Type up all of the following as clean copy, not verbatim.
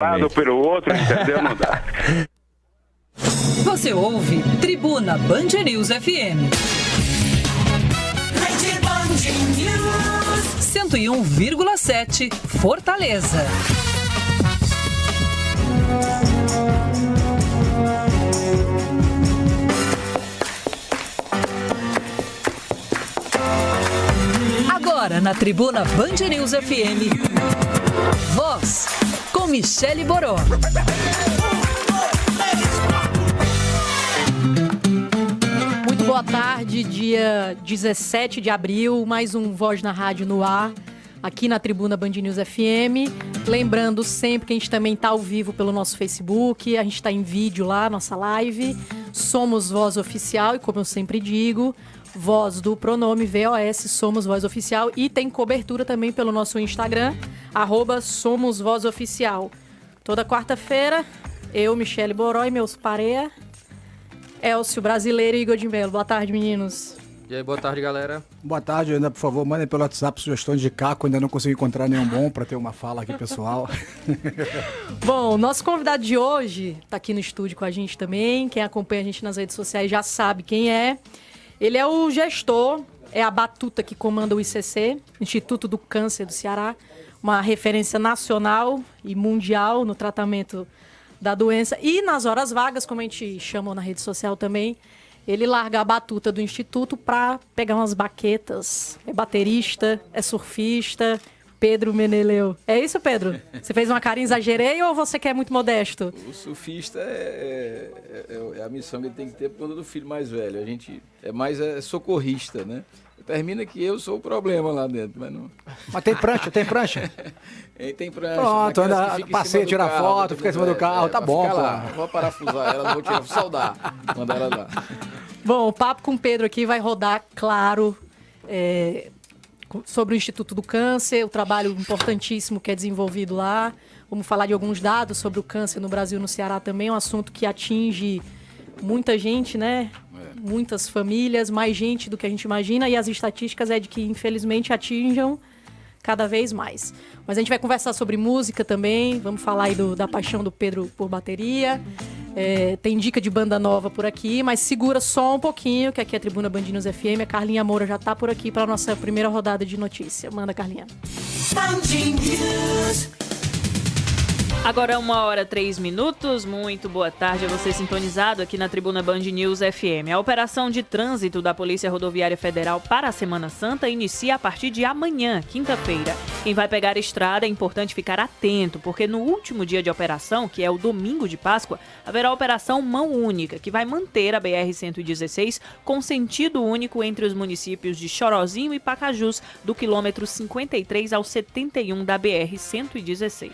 lado pelo outro, entendeu? Não dá. Você ouve Tribuna Band News FM. 101,7 Fortaleza. Agora na Tribuna Band News FM, Voz com Michele Boró. Muito boa tarde, dia 17 de abril, mais um Voz na Rádio no ar, aqui na Tribuna Band News FM. Lembrando sempre que a gente também está ao vivo pelo nosso Facebook, a gente está em vídeo lá, nossa live. Somos Voz Oficial e, como eu sempre digo, Voz do pronome VOS, Somos Voz Oficial. E tem cobertura também pelo nosso Instagram, @Somos Voz Oficial. Toda quarta-feira, eu, Michele Boró e meus pareia, Elcio Brasileiro e Igor de Mello. Boa tarde, meninos. E aí, boa tarde, galera. Boa tarde, ainda, por favor, mandem pelo WhatsApp sugestões de Caco, ainda não consegui encontrar nenhum bom para ter uma fala aqui, pessoal. Bom, nosso convidado de hoje está aqui no estúdio com a gente também. Quem acompanha a gente nas redes sociais já sabe quem é. Ele é o gestor, é a batuta que comanda o ICC, Instituto do Câncer do Ceará, uma referência nacional e mundial no tratamento da doença. E nas horas vagas, como a gente chamou na rede social também, ele larga a batuta do Instituto para pegar umas baquetas. É baterista, é surfista, Pedro Meneleu. É isso, Pedro? Você fez uma carinha, exagerei ou você quer muito modesto? O surfista é a missão que ele tem que ter por conta do filho mais velho. A gente é mais socorrista, né? Termina que eu sou o problema lá dentro, mas não... Mas tem prancha, tem prancha? Tem prancha. Pronto, anda, passeia, tira foto, fica em cima do carro, tá bom, pô. Lá, vou parafusar ela, não vou tirar, vou saudar, mandar ela lá. Bom, o papo com o Pedro aqui vai rodar, claro, sobre o Instituto do Câncer, o trabalho importantíssimo que é desenvolvido lá. Vamos falar de alguns dados sobre o câncer no Brasil e no Ceará também, um assunto que atinge muita gente, né? Muitas famílias, mais gente do que a gente imagina, e as estatísticas é de que, infelizmente, atinjam cada vez mais. Mas a gente vai conversar sobre música também, vamos falar aí da paixão do Pedro por bateria. Tem dica de banda nova por aqui, mas segura só um pouquinho, que aqui é a Tribuna Band News FM. A Carlinha Moura já está por aqui para a nossa primeira rodada de notícia. Manda, Carlinha. Agora 1h03, muito boa tarde a você sintonizado aqui na Tribuna Band News FM. A operação de trânsito da Polícia Rodoviária Federal para a Semana Santa inicia a partir de amanhã, quinta-feira. Quem vai pegar a estrada é importante ficar atento, porque no último dia de operação, que é o domingo de Páscoa, haverá a operação Mão Única, que vai manter a BR-116 com sentido único entre os municípios de Chorozinho e Pacajus, do quilômetro 53 ao 71 da BR-116.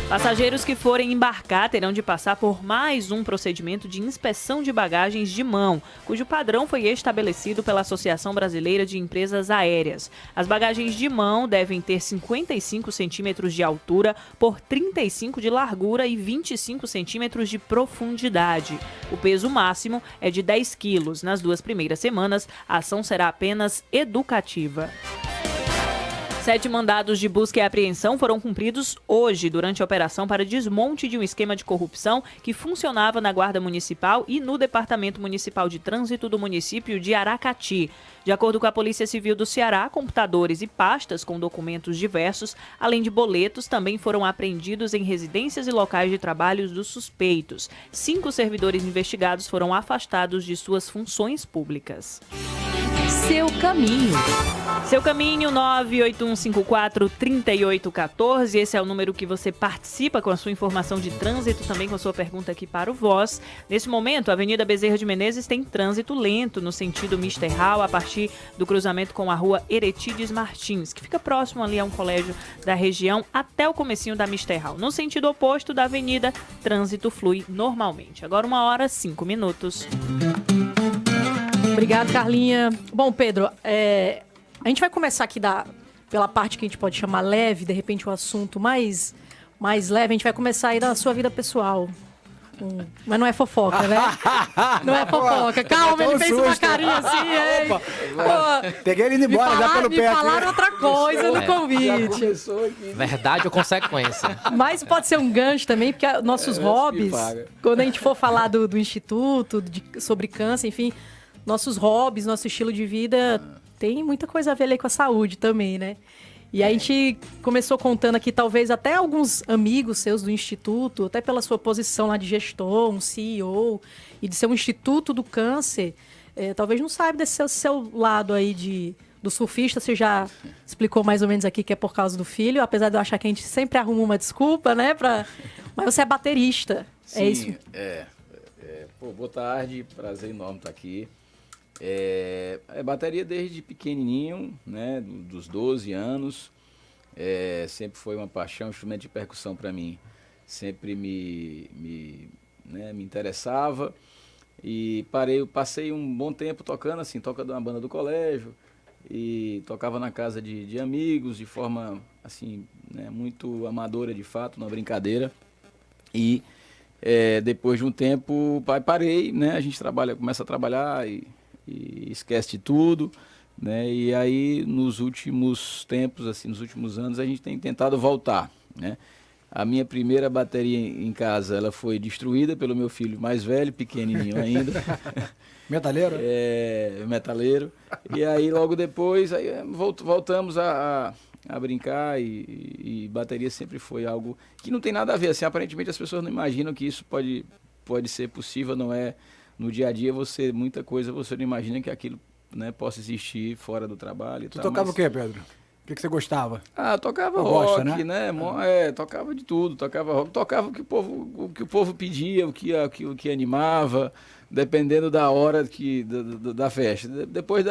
Passageiros que forem embarcar terão de passar por mais um procedimento de inspeção de bagagens de mão, cujo padrão foi estabelecido pela Associação Brasileira de Empresas Aéreas. As bagagens de mão devem ter 55 centímetros de altura por 35 de largura e 25 centímetros de profundidade. O peso máximo é de 10 quilos. Nas 2 primeiras semanas, a ação será apenas educativa. 7 mandados de busca e apreensão foram cumpridos hoje durante a operação para desmonte de um esquema de corrupção que funcionava na Guarda Municipal e no Departamento Municipal de Trânsito do município de Aracati. De acordo com a Polícia Civil do Ceará, computadores e pastas com documentos diversos, além de boletos, também foram apreendidos em residências e locais de trabalho dos suspeitos. 5 servidores investigados foram afastados de suas funções públicas. Seu caminho. Seu caminho, 981543814. Esse é o número que você participa com a sua informação de trânsito, também com a sua pergunta aqui para o Voz. Nesse momento, a Avenida Bezerra de Menezes tem trânsito lento no sentido Mister Hall, a partir do cruzamento com a rua Eretides Martins, que fica próximo ali a um colégio da região, até o comecinho da Mister Hall. No sentido oposto da avenida, trânsito flui normalmente. Agora 1h05. Obrigado, Carlinha. Bom, Pedro, a gente vai começar aqui pela parte que a gente pode chamar leve, de repente o assunto mais leve. A gente vai começar aí da sua vida pessoal. Mas não é fofoca, né? Não é fofoca. Calma, ele um fez uma susto. carinha assim, hein? Pô, Peguei ele indo embora, já pelo me pé falaram aqui. outra coisa no Já convite. começou aqui. Verdade ou consequência? Mas pode ser um gancho também, porque nossos hobbies, paga. quando a gente for falar do Instituto, sobre câncer, enfim, nossos hobbies, nosso estilo de vida tem muita coisa a ver ali com a saúde também, né? E a gente começou contando aqui, talvez até alguns amigos seus do Instituto, até pela sua posição lá de gestor, um CEO, e de ser um Instituto do Câncer, talvez não saiba desse seu lado aí do surfista. Você já explicou mais ou menos aqui que é por causa do filho, apesar de eu achar que a gente sempre arruma uma desculpa, né? Mas você é baterista, Sim, é isso? Pô, boa tarde, prazer enorme estar aqui. Bateria desde pequenininho, né, dos 12 anos, sempre foi uma paixão, instrumento de percussão para mim, sempre me interessava, e passei um bom tempo tocando assim, tocando na banda do colégio, e tocava na casa de amigos, de forma assim, né, muito amadora de fato, numa brincadeira, e depois de um tempo parei, né, a gente começa a trabalhar e esquece de tudo, né? E aí nos últimos tempos, assim, nos últimos anos, a gente tem tentado voltar, né? A minha primeira bateria em casa, ela foi destruída pelo meu filho mais velho, pequenininho ainda. Metaleiro? Metaleiro. E aí logo depois aí, voltamos a brincar, e bateria sempre foi algo que não tem nada a ver, assim, aparentemente as pessoas não imaginam que isso pode ser possível, não é. No dia a dia, muita coisa você não imagina que aquilo, né, possa existir fora do trabalho. Tu tocava o quê, Pedro? O que você gostava? Ah, tocava Tu rock, gosta, né? Tocava de tudo, tocava rock, tocava o que o povo pedia, o que animava, dependendo da hora da festa. Depois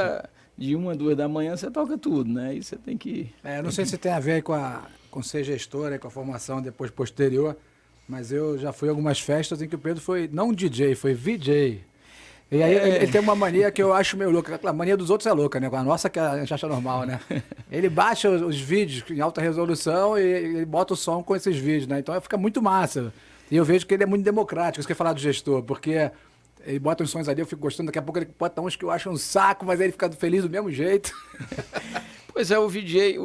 de 1 a 2 da manhã, você toca tudo, né? E você tem que... Não sei se tem a ver aí com ser gestor, com a formação depois posterior, mas eu já fui a algumas festas em que o Pedro foi, não DJ, foi VJ. E aí ele tem uma mania que eu acho meio louca. A mania dos outros é louca, né? A nossa que a gente acha normal, né? Ele baixa os vídeos em alta resolução e ele bota o som com esses vídeos, né? Então fica muito massa. E eu vejo que ele é muito democrático, isso que eu ia falar do gestor, porque ele bota uns sons ali, eu fico gostando, daqui a pouco ele bota uns que eu acho um saco, mas aí ele fica feliz do mesmo jeito. Pois é, o VJ,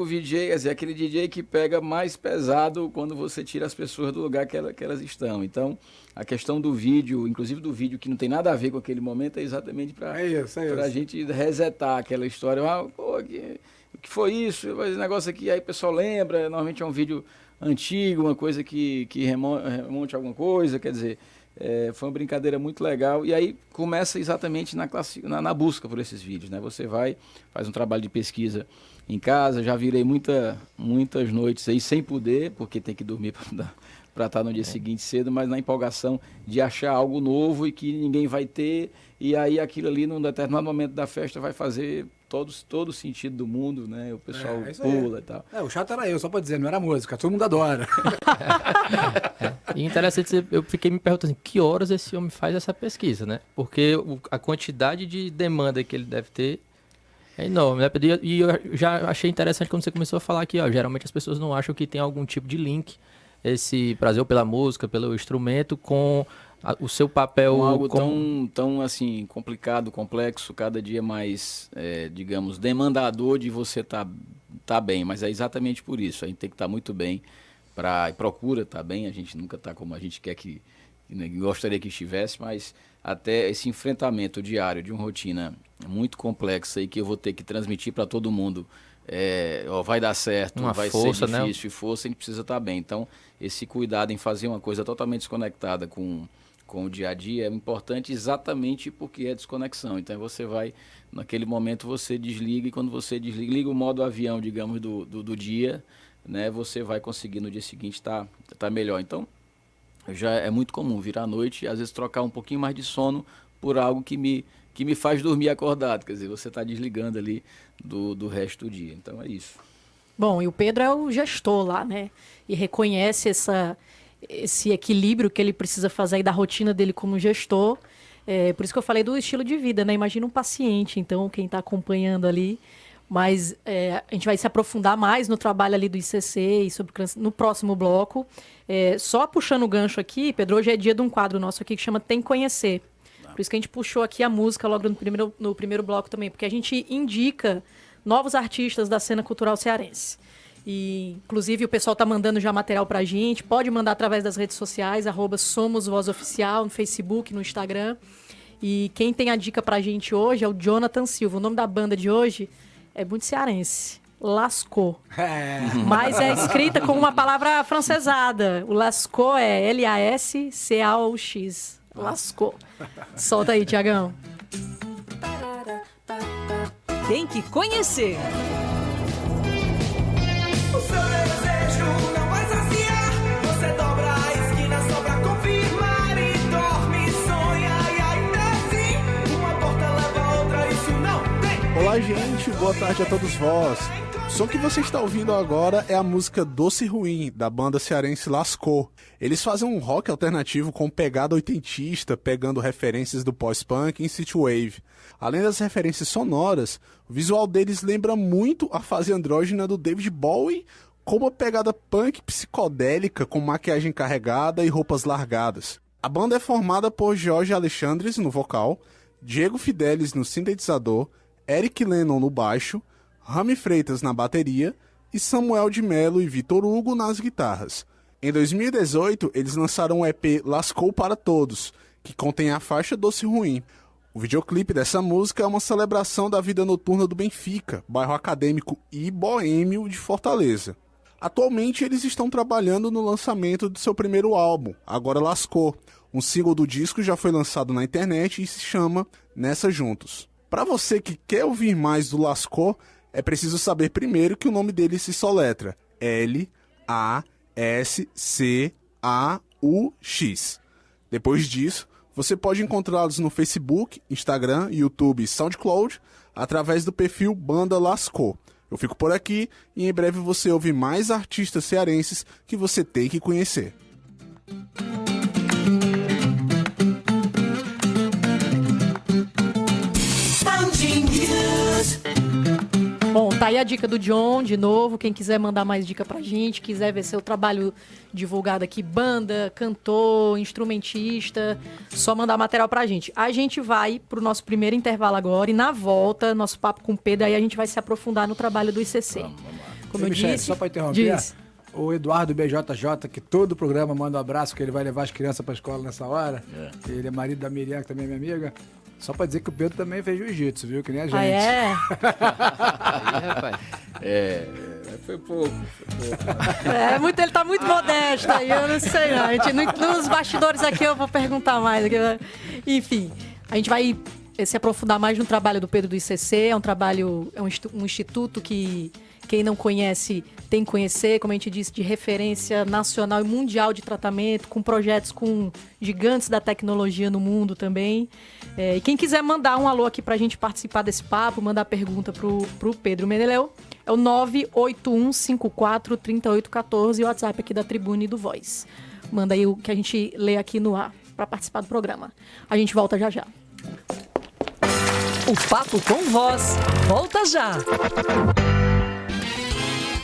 quer dizer, aquele DJ que pega mais pesado quando você tira as pessoas do lugar que elas estão. Então, a questão do vídeo, inclusive do vídeo que não tem nada a ver com aquele momento, é exatamente para a gente resetar aquela história. O que foi isso? Esse negócio aqui, aí o pessoal lembra, normalmente é um vídeo antigo, uma coisa que remonte a alguma coisa, quer dizer... foi uma brincadeira muito legal, e aí começa exatamente na busca por esses vídeos, né? Você faz um trabalho de pesquisa em casa, já virei muitas noites aí sem poder, porque tem que dormir para estar no dia seguinte cedo, mas na empolgação de achar algo novo e que ninguém vai ter, e aí aquilo ali num determinado momento da festa vai fazer todo o sentido do mundo, né? O pessoal pula e tal. O chato era eu, só pra dizer, não era música, todo mundo adora. E interessante, eu fiquei me perguntando assim, que horas esse homem faz essa pesquisa, né? Porque a quantidade de demanda que ele deve ter é enorme, né? E eu já achei interessante quando você começou a falar aqui, ó, geralmente as pessoas não acham que tem algum tipo de link, esse prazer pela música, pelo instrumento, com o seu papel... Com algo tão assim, complicado, complexo, cada dia mais, digamos, demandador de você tá bem, mas é exatamente por isso, a gente tem que estar muito bem, procura estar bem, a gente nunca está como a gente quer gostaria que estivesse, mas até esse enfrentamento diário de uma rotina muito complexa e que eu vou ter que transmitir para todo mundo, vai dar certo, vai ser difícil, força, a gente precisa estar bem. Então, esse cuidado em fazer uma coisa totalmente desconectada com o dia a dia é importante exatamente porque é desconexão. Então, naquele momento você desliga, e quando você liga o modo avião, digamos, do dia, né, você vai conseguir no dia seguinte tá melhor. Então, já é muito comum virar à noite e às vezes trocar um pouquinho mais de sono por algo que me faz dormir acordado. Quer dizer, você está desligando ali do resto do dia. Então é isso. Bom, e o Pedro é o gestor lá, né? E reconhece esse equilíbrio que ele precisa fazer aí da rotina dele como gestor. Por isso que eu falei do estilo de vida, né? Imagina um paciente, então, quem está acompanhando ali, Mas a gente vai se aprofundar mais no trabalho ali do ICC e sobre criança no próximo bloco. Só puxando o gancho aqui, Pedro, hoje é dia de um quadro nosso aqui que chama Tem Conhecer. Por isso que a gente puxou aqui a música logo no primeiro bloco também, porque a gente indica novos artistas da cena cultural cearense. E, inclusive, o pessoal está mandando já material para a gente. Pode mandar através das redes sociais, @SomosVozOficial, no Facebook, no Instagram. E quem tem a dica para a gente hoje é o Jonathan Silva. O nome da banda de hoje é muito cearense. Lascaux. Mas é escrita com uma palavra francesada. O Lascaux é Lascaux. Lascaux. Solta aí, Tiagão. Tem que conhecer. O seu desejo não vai saciar. Você dobra a esquina só pra confirmar e dorme, sonha e ainda assim uma porta leva a outra, isso não tem. Olá, gente, boa tarde a todos vós. O som que você está ouvindo agora é a música Doce Ruim, da banda cearense Lascaux. Eles fazem um rock alternativo com pegada oitentista, pegando referências do pós-punk e synthwave. Além das referências sonoras, o visual deles lembra muito a fase andrógena do David Bowie, com uma pegada punk psicodélica com maquiagem carregada e roupas largadas. A banda é formada por Jorge Alexandres no vocal, Diego Fidelis no sintetizador, Eric Lennon no baixo, Rami Freitas na bateria e Samuel de Mello e Vitor Hugo nas guitarras. Em 2018, eles lançaram o EP Lascaux para Todos, que contém a faixa Doce Ruim. O videoclipe dessa música é uma celebração da vida noturna do Benfica, bairro acadêmico e boêmio de Fortaleza. Atualmente, eles estão trabalhando no lançamento do seu primeiro álbum, Agora Lascaux. Um single do disco já foi lançado na internet e se chama Nessa Juntos. Para você que quer ouvir mais do Lascaux, é preciso saber primeiro que o nome dele se soletra Lascaux. Depois disso, você pode encontrá-los no Facebook, Instagram, YouTube e SoundCloud através do perfil Banda Lascaux. Eu fico por aqui e em breve você ouve mais artistas cearenses que você tem que conhecer. Bom, tá aí a dica do John, de novo. Quem quiser mandar mais dica pra gente, quiser ver seu trabalho divulgado aqui, banda, cantor, instrumentista, só mandar material pra gente. A gente vai pro nosso primeiro intervalo agora e na volta, nosso papo com o Pedro, aí a gente vai se aprofundar no trabalho do ICC. Vamos lá. Como eu Michele, disse... só para interromper, diz. o Eduardo BJJ, que todo o programa manda um abraço, que ele vai levar as crianças para a escola nessa hora. Ele é marido da Miriam, que também é minha amiga. Só para dizer que o Pedro também fez jiu-jitsu, viu? Que nem a gente. Ah, é? Aí, rapaz. Foi pouco. Ele tá muito modesto aí, eu não sei não. A gente, nos bastidores aqui eu vou perguntar mais. Enfim, a gente vai se aprofundar mais no trabalho do Pedro do ICC. É um trabalho, um instituto que quem não conhece tem que conhecer, como a gente disse, de referência nacional e mundial de tratamento, com projetos com gigantes da tecnologia no mundo também. E quem quiser mandar um alô aqui pra gente participar desse papo, mandar pergunta pro Pedro Meneleu, é o 981543814 e o WhatsApp aqui da Tribuna e do Voz. Manda aí o que a gente lê aqui no ar pra participar do programa. A gente volta já já. O Papo com Voz volta já.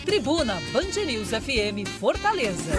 Tribuna Band News FM Fortaleza.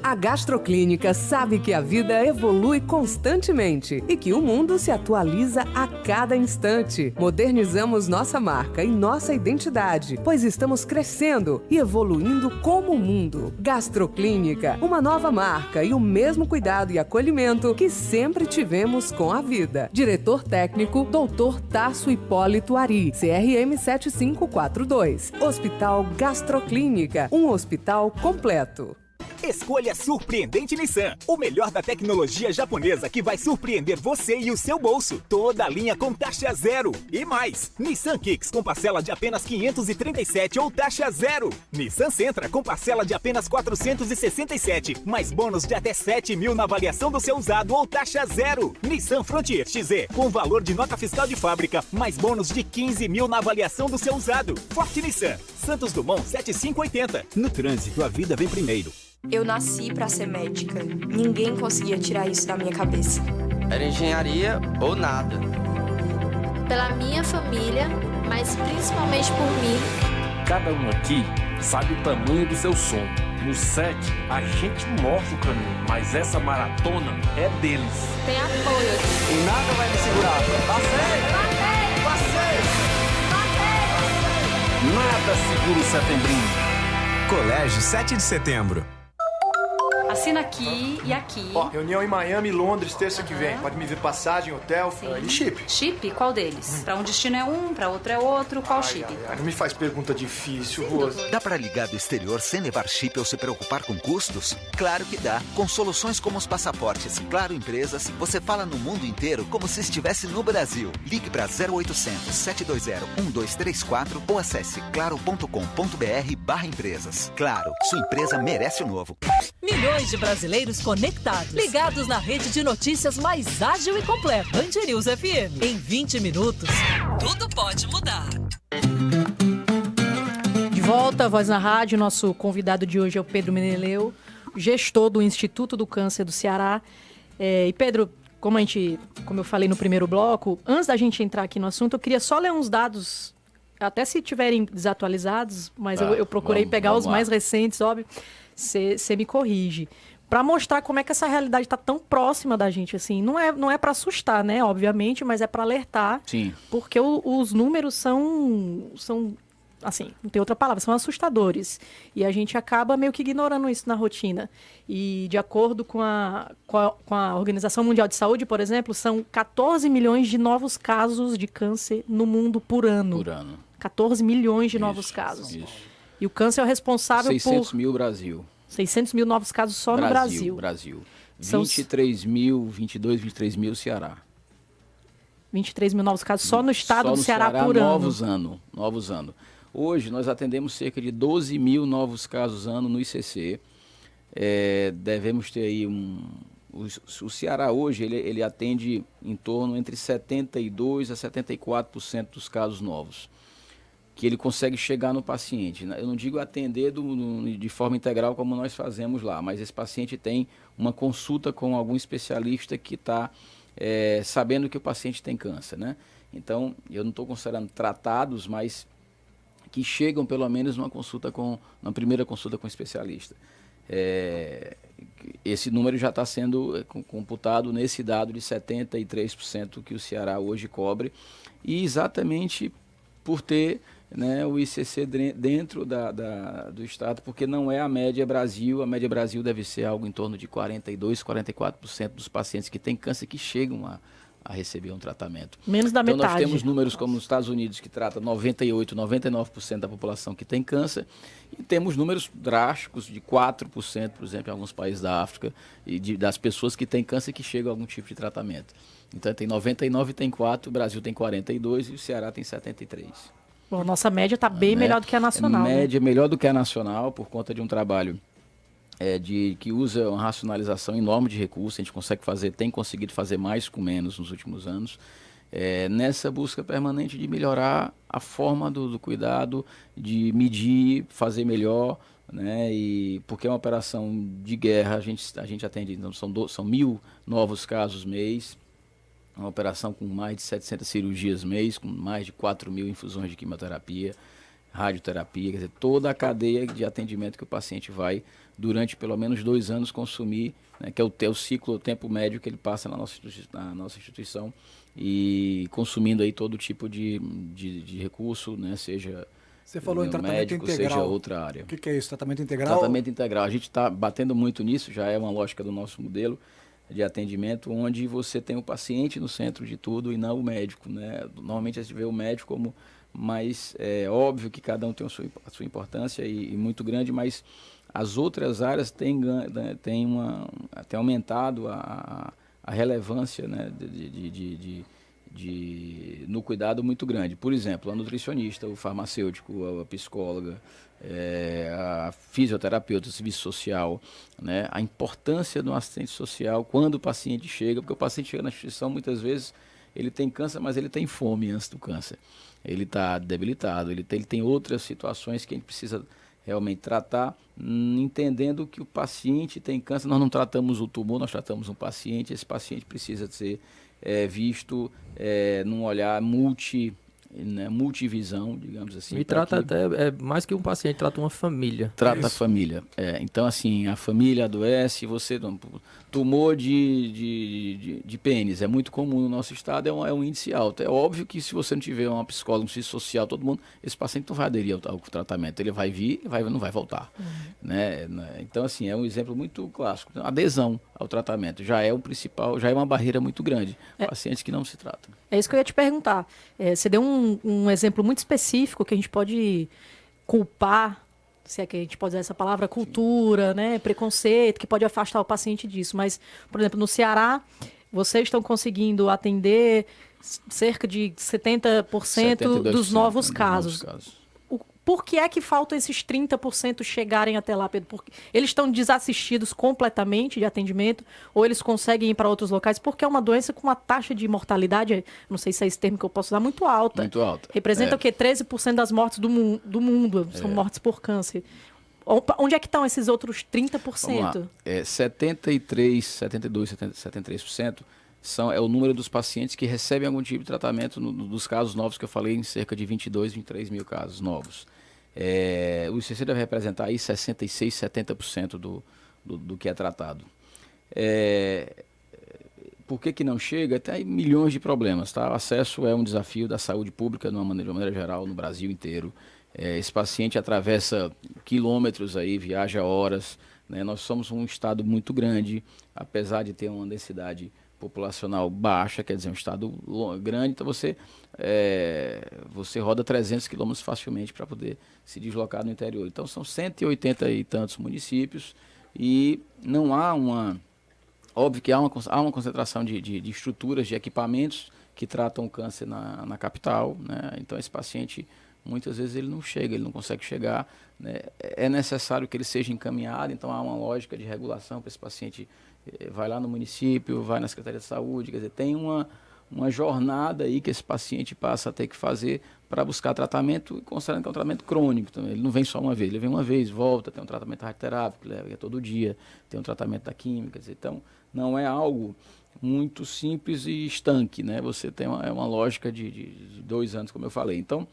A Gastroclínica sabe que a vida evolui constantemente e que o mundo se atualiza a cada instante. Modernizamos nossa marca e nossa identidade, pois estamos crescendo e evoluindo como o mundo. Gastroclínica, uma nova marca e o mesmo cuidado e acolhimento que sempre tivemos com a vida. Diretor técnico, Dr. Tasso Hipólito Ari, CRM 7542. Hospital Gastroclínica, um hospital completo. Escolha Surpreendente Nissan, o melhor da tecnologia japonesa que vai surpreender você e o seu bolso. Toda a linha com taxa zero. E mais, Nissan Kicks com parcela de apenas 537 ou taxa zero. Nissan Sentra com parcela de apenas 467, mais bônus de até 7 mil na avaliação do seu usado ou taxa zero. Nissan Frontier XZ com valor de nota fiscal de fábrica, mais bônus de 15 mil na avaliação do seu usado. Forte Nissan, Santos Dumont 7580. No trânsito, a vida vem primeiro. Eu nasci pra ser médica. Ninguém conseguia tirar isso da minha cabeça. Era engenharia ou nada. pela minha família, mas principalmente por mim. Cada um aqui sabe o tamanho do seu sonho. No 7, a gente mostra o caminho, mas essa maratona é deles. Tem apoio aqui. E nada vai me segurar. Nada segura o setembrinho. Colégio 7 de Setembro. Assina aqui e aqui. Ó, reunião em Miami e Londres, terça que vem. Pode me ver passagem, hotel e chip. Chip? Qual deles? Pra um destino é um, pra outro é outro. Qual chip? Não me faz pergunta difícil, Rosa. Dá pra ligar do exterior sem levar chip ou se preocupar com custos? Claro que dá. Com soluções como os passaportes Claro Empresas, você fala no mundo inteiro como se estivesse no Brasil. Ligue pra 0800 720 1234 ou acesse claro.com.br/empresas. Claro, sua empresa merece o novo. Milhões de brasileiros conectados, ligados na rede de notícias mais ágil e completa. Band News FM. Em 20 minutos, tudo pode mudar. De volta, Voz na Rádio. Nosso convidado de hoje é o Pedro Meneleu, gestor do Instituto do Câncer do Ceará. E Pedro, como eu falei no primeiro bloco, antes da gente entrar aqui no assunto, eu queria só ler uns dados, até se tiverem desatualizados, mas eu procurei pegar os mais recentes, óbvio. Você me corrige. Para mostrar como é que essa realidade está tão próxima da gente, assim. Não é para assustar, né? Obviamente, mas é para alertar. Sim. Porque os números são, assim, não tem outra palavra, são assustadores. E a gente acaba meio que ignorando isso na rotina. E de acordo com a Organização Mundial de Saúde, por exemplo, são 14 milhões de novos casos de câncer no mundo por ano. 14 milhões de novos casos. Isso. E o câncer é o responsável 600 mil Brasil. 600 mil novos casos só no Brasil. 23 mil Ceará. 23 mil novos casos só no estado do Ceará por ano. Novos anos. Hoje nós atendemos cerca de 12 mil novos casos ano no ICC. Devemos ter aí o Ceará hoje, ele atende em torno entre 72% a 74% dos casos novos, que ele consegue chegar no paciente. Eu não digo atender de forma integral como nós fazemos lá, mas esse paciente tem uma consulta com algum especialista que está sabendo que o paciente tem câncer, né? Então, eu não estou considerando tratados, mas que chegam pelo menos na primeira consulta com o especialista. Esse número já está sendo computado nesse dado de 73% que o Ceará hoje cobre, e exatamente por ter, né, o ICC dentro do estado, porque não é a média Brasil. A média Brasil deve ser algo em torno de 42%, 44% dos pacientes que têm câncer que chegam a receber um tratamento. Menos da metade. Então nós temos números como nos Estados Unidos, que trata 98%, 99% da população que tem câncer, e temos números drásticos de 4%, por exemplo, em alguns países da África, e das pessoas que têm câncer que chegam a algum tipo de tratamento. Então tem 99, tem 4%, o Brasil tem 42% e o Ceará tem 73%. Bom, nossa média está bem melhor do que a nacional. Média melhor do que a nacional, por conta de um trabalho que usa uma racionalização enorme de recursos. A gente tem conseguido fazer mais com menos nos últimos anos, nessa busca permanente de melhorar a forma do cuidado, de medir, fazer melhor, né? E porque é uma operação de guerra, a gente atende, então, são 1.000 novos casos mês. Uma operação com mais de 700 cirurgias mês, com mais de 4.000 infusões de quimioterapia, radioterapia, quer dizer, toda a cadeia de atendimento que o paciente vai, durante pelo menos 2 anos, consumir, né, que é o ciclo, o tempo médio que ele passa na nossa instituição, e consumindo aí todo tipo de recurso, né, seja Você falou em tratamento médico, integral. seja outra área. O que é isso? Tratamento integral? Tratamento integral. A gente está batendo muito nisso, já é uma lógica do nosso modelo de atendimento, onde você tem o paciente no centro de tudo e não o médico, né? Normalmente a gente vê o médico como mais óbvio que cada um tem a sua importância e muito grande, mas as outras áreas têm até aumentado a relevância, né, no cuidado muito grande. Por exemplo, a nutricionista, o farmacêutico, a psicóloga, a fisioterapeuta, o serviço social, né, a importância do assistente social quando o paciente chega, porque o paciente chega na instituição, muitas vezes ele tem câncer, mas ele tem fome antes do câncer. Ele está debilitado, ele tem outras situações que a gente precisa realmente tratar, entendendo que o paciente tem câncer. Nós não tratamos o tumor, nós tratamos um paciente, esse paciente precisa ser visto num olhar multivisão, digamos assim. E trata até, mais que um paciente, trata uma família. Trata a família. Então, assim, a família adoece, tumor de pênis, é muito comum no nosso estado, é um índice alto. É óbvio que se você não tiver uma psicóloga, um serviço social, todo mundo, esse paciente não vai aderir ao tratamento. Ele vai vir e não vai voltar. Né? Então, assim, é um exemplo muito clássico. A adesão ao tratamento já é o principal, já é uma barreira muito grande. Pacientes que não se tratam. É isso que eu ia te perguntar. Você deu um exemplo muito específico que a gente pode culpar, se é que a gente pode usar essa palavra, cultura, né, preconceito, que pode afastar o paciente disso. Mas, por exemplo, no Ceará, vocês estão conseguindo atender cerca de 70% dos novos casos. Por que é que faltam esses 30% chegarem até lá, Pedro? Porque eles estão desassistidos completamente de atendimento ou eles conseguem ir para outros locais? Porque é uma doença com uma taxa de mortalidade, não sei se é esse termo que eu posso usar, muito alta. Muito alta. Representa o quê? 13% das mortes do mundo são mortes por câncer. Onde é que estão esses outros 30%? Vamos lá. 73% é o número dos pacientes que recebem algum tipo de tratamento dos casos novos que eu falei, em cerca de 22, 23 mil casos novos. O ICC deve representar aí 66, 70% do que é tratado. Por que não chega? Tem milhões de problemas. Tá? O acesso é um desafio da saúde pública de uma maneira geral no Brasil inteiro. Esse paciente atravessa quilômetros aí, viaja horas. Né? Nós somos um estado muito grande, apesar de ter uma densidade populacional baixa, quer dizer, um estado grande, então você roda 300 quilômetros facilmente para poder se deslocar no interior. Então são 180 e tantos municípios e não há óbvio que há uma concentração de estruturas, de equipamentos que tratam o câncer na capital, né? Então esse paciente, muitas vezes ele não chega, ele não consegue chegar, né? É necessário que ele seja encaminhado, então há uma lógica de regulação para esse paciente. Vai lá no município, vai na Secretaria de Saúde, quer dizer, tem uma jornada aí que esse paciente passa a ter que fazer para buscar tratamento, considerando que é um tratamento crônico também. Ele não vem só uma vez, ele vem uma vez, volta, tem um tratamento radioterápico, leva todo dia, tem um tratamento da química, quer dizer, então não é algo muito simples e estanque, né? Você tem uma lógica de 2 anos, como eu falei. Então,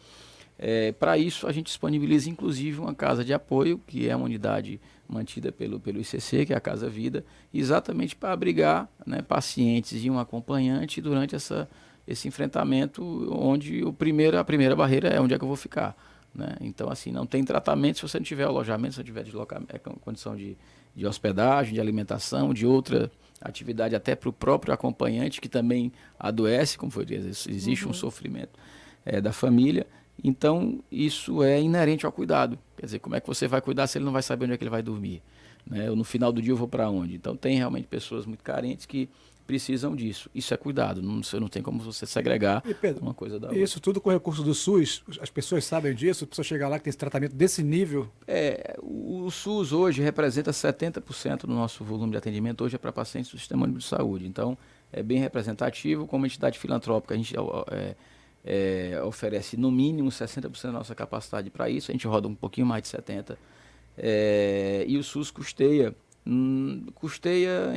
para isso, a gente disponibiliza, inclusive, uma casa de apoio, que é uma unidade mantida pelo ICC, que é a Casa Vida, exatamente para abrigar, né, pacientes e um acompanhante durante esse enfrentamento, onde a primeira barreira é onde é que eu vou ficar. Né? Então, assim, não tem tratamento se você não tiver alojamento, se não tiver condição de hospedagem, de alimentação, de outra atividade, até para o próprio acompanhante, que também adoece, como foi dito, existe um sofrimento da família. Então, isso é inerente ao cuidado. Quer dizer, como é que você vai cuidar se ele não vai saber onde é que ele vai dormir? Né? Ou no final do dia eu vou para onde? Então, tem realmente pessoas muito carentes que precisam disso. Isso é cuidado. Não tem como você segregar uma coisa da outra. Isso tudo com o recurso do SUS? As pessoas sabem disso? A pessoa chega lá que tem esse tratamento desse nível? O SUS hoje representa 70% do nosso volume de atendimento. Hoje é para pacientes do Sistema Único de Saúde. Então, é bem representativo. Como entidade filantrópica, a gente oferece no mínimo 60% da nossa capacidade para isso, a gente roda um pouquinho mais de 70%, e o SUS custeia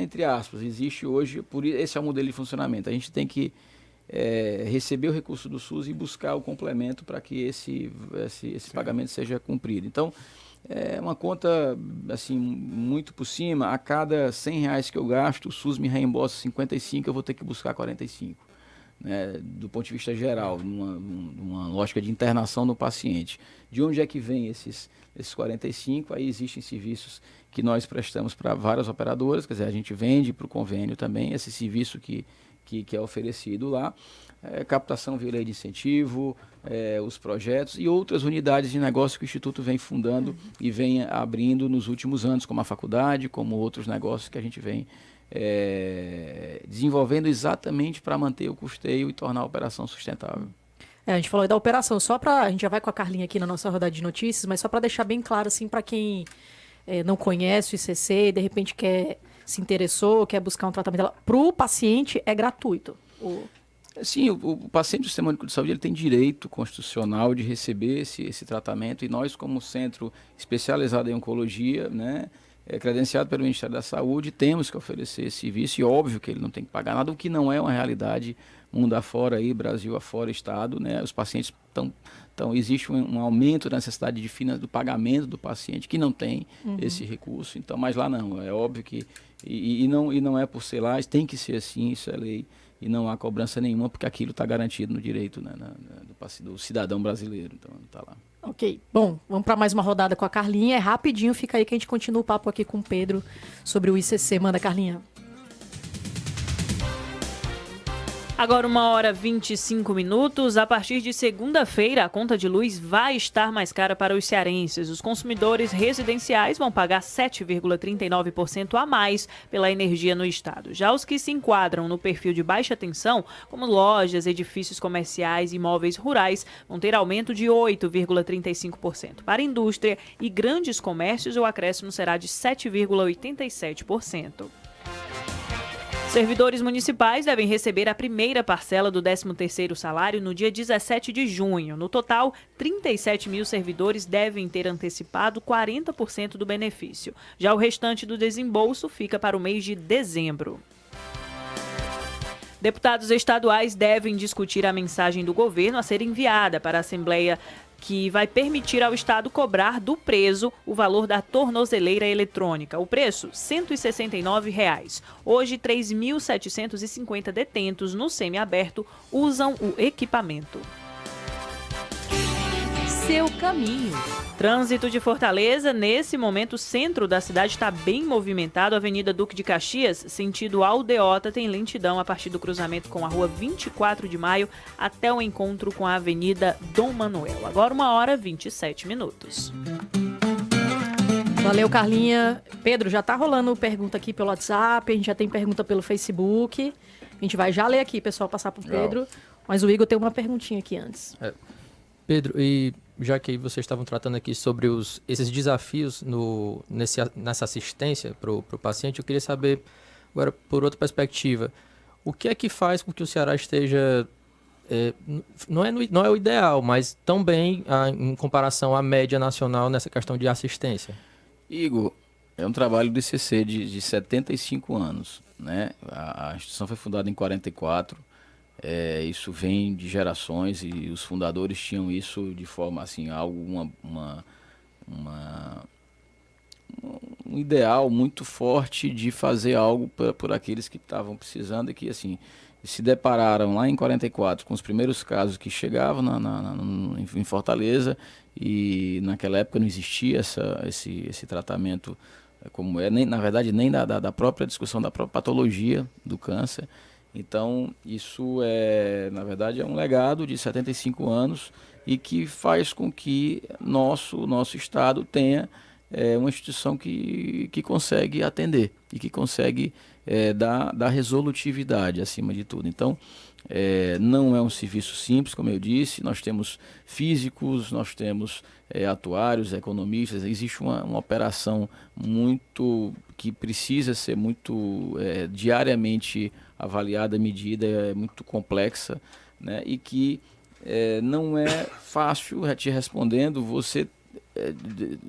entre aspas, existe hoje, esse é o modelo de funcionamento, a gente tem que receber o recurso do SUS e buscar o complemento para que esse pagamento seja cumprido. Então, é uma conta assim, muito por cima, a cada R$100 que eu gasto, o SUS me reembolsa 55, eu vou ter que buscar 45. Né, do ponto de vista geral, numa lógica de internação do paciente. De onde é que vem esses 45? Aí existem serviços que nós prestamos para várias operadoras, quer dizer, a gente vende para o convênio também esse serviço que é oferecido lá, captação via lei de incentivo, os projetos e outras unidades de negócio que o Instituto vem fundando e vem abrindo nos últimos anos, como a faculdade, como outros negócios que a gente vem desenvolvendo exatamente para manter o custeio e tornar a operação sustentável. A gente falou da operação, a gente já vai com a Carlinha aqui na nossa rodada de notícias, mas só para deixar bem claro, assim, para quem não conhece o ICC e de repente se interessou, quer buscar um tratamento, para o paciente é gratuito. Sim, o paciente do Sistema Único de Saúde ele tem direito constitucional de receber esse tratamento e nós, como centro especializado em oncologia, né, credenciado pelo Ministério da Saúde, temos que oferecer esse serviço, e óbvio que ele não tem que pagar nada, o que não é uma realidade mundo afora, aí, Brasil afora, Estado, né? Os pacientes existe um aumento da necessidade do pagamento do paciente, que não tem esse recurso, então, mas lá não, é óbvio que, e não é por ser lá, tem que ser assim, isso é lei, e não há cobrança nenhuma, porque aquilo está garantido no direito, né, do cidadão brasileiro, então está lá. Ok, bom, vamos para mais uma rodada com a Carlinha, é rapidinho, fica aí que a gente continua o papo aqui com o Pedro sobre o ICC. Manda, Carlinha. Agora 1h25. A partir de segunda-feira, a conta de luz vai estar mais cara para os cearenses. Os consumidores residenciais vão pagar 7,39% a mais pela energia no estado. Já os que se enquadram no perfil de baixa tensão, como lojas, edifícios comerciais e imóveis rurais, vão ter aumento de 8,35%. Para a indústria e grandes comércios, o acréscimo será de 7,87%. Servidores municipais devem receber a primeira parcela do 13º salário no dia 17 de junho. No total, 37 mil servidores devem ter antecipado 40% do benefício. Já o restante do desembolso fica para o mês de dezembro. Deputados estaduais devem discutir a mensagem do governo a ser enviada para a Assembleia, que vai permitir ao Estado cobrar do preso o valor da tornozeleira eletrônica. O preço, R$ 169. Hoje, 3.750 detentos no semiaberto usam o equipamento. Seu caminho. Trânsito de Fortaleza, nesse momento o centro da cidade está bem movimentado. A Avenida Duque de Caxias, sentido Aldeota, tem lentidão a partir do cruzamento com a rua 24 de maio até o encontro com a Avenida Dom Manuel. Agora 1h27. Valeu, Carlinha. Pedro, já tá rolando pergunta aqui pelo WhatsApp, a gente já tem pergunta pelo Facebook. A gente vai já ler aqui, pessoal, passar pro Pedro. Mas o Igor tem uma perguntinha aqui antes. Pedro, e já que vocês estavam tratando aqui sobre esses desafios nessa assistência para o paciente, eu queria saber, agora, por outra perspectiva, o que é que faz com que o Ceará esteja, não é o ideal, mas tão bem em comparação à média nacional nessa questão de assistência? Igor, é um trabalho do ICC de 75 anos, né? A instituição foi fundada em 44. Isso vem de gerações e os fundadores tinham isso de forma assim, um ideal muito forte de fazer algo por aqueles que estavam precisando e que assim se depararam lá em 44 com os primeiros casos que chegavam em Fortaleza, e naquela época não existia esse tratamento como na verdade nem da própria discussão da própria patologia do câncer. Então, isso na verdade, é um legado de 75 anos e que faz com que nosso Estado tenha uma instituição que consegue atender e que consegue dar resolutividade acima de tudo. Então, não é um serviço simples, como eu disse, nós temos físicos, nós temos atuários, economistas, existe uma operação que precisa ser muito diariamente avaliada, medida, é muito complexa, né? E que não é fácil, te respondendo, você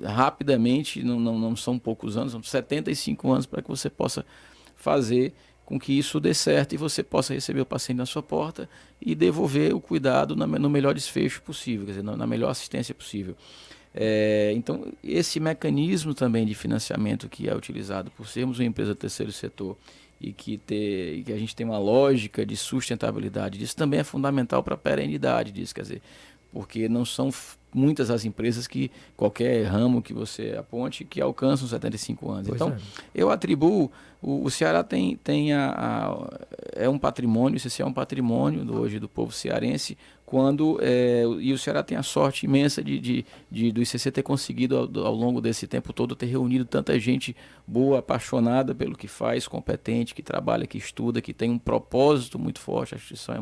rapidamente, não são poucos anos, são 75 anos para que você possa fazer com que isso dê certo e você possa receber o paciente na sua porta e devolver o cuidado no melhor desfecho possível, quer dizer, na melhor assistência possível. Então, esse mecanismo também de financiamento que é utilizado por sermos uma empresa do terceiro setor e que a gente tem uma lógica de sustentabilidade disso também é fundamental para a perenidade disso, quer dizer, porque não são muitas as empresas que qualquer ramo que você aponte que alcançam 75 anos. Pois então, eu atribuo, o Ceará tem um patrimônio, esse é um patrimônio hoje do povo cearense, e o Ceará tem a sorte imensa do ICC ter conseguido ao longo desse tempo todo ter reunido tanta gente boa, apaixonada pelo que faz, competente, que trabalha, que estuda, que tem um propósito muito forte. A instituição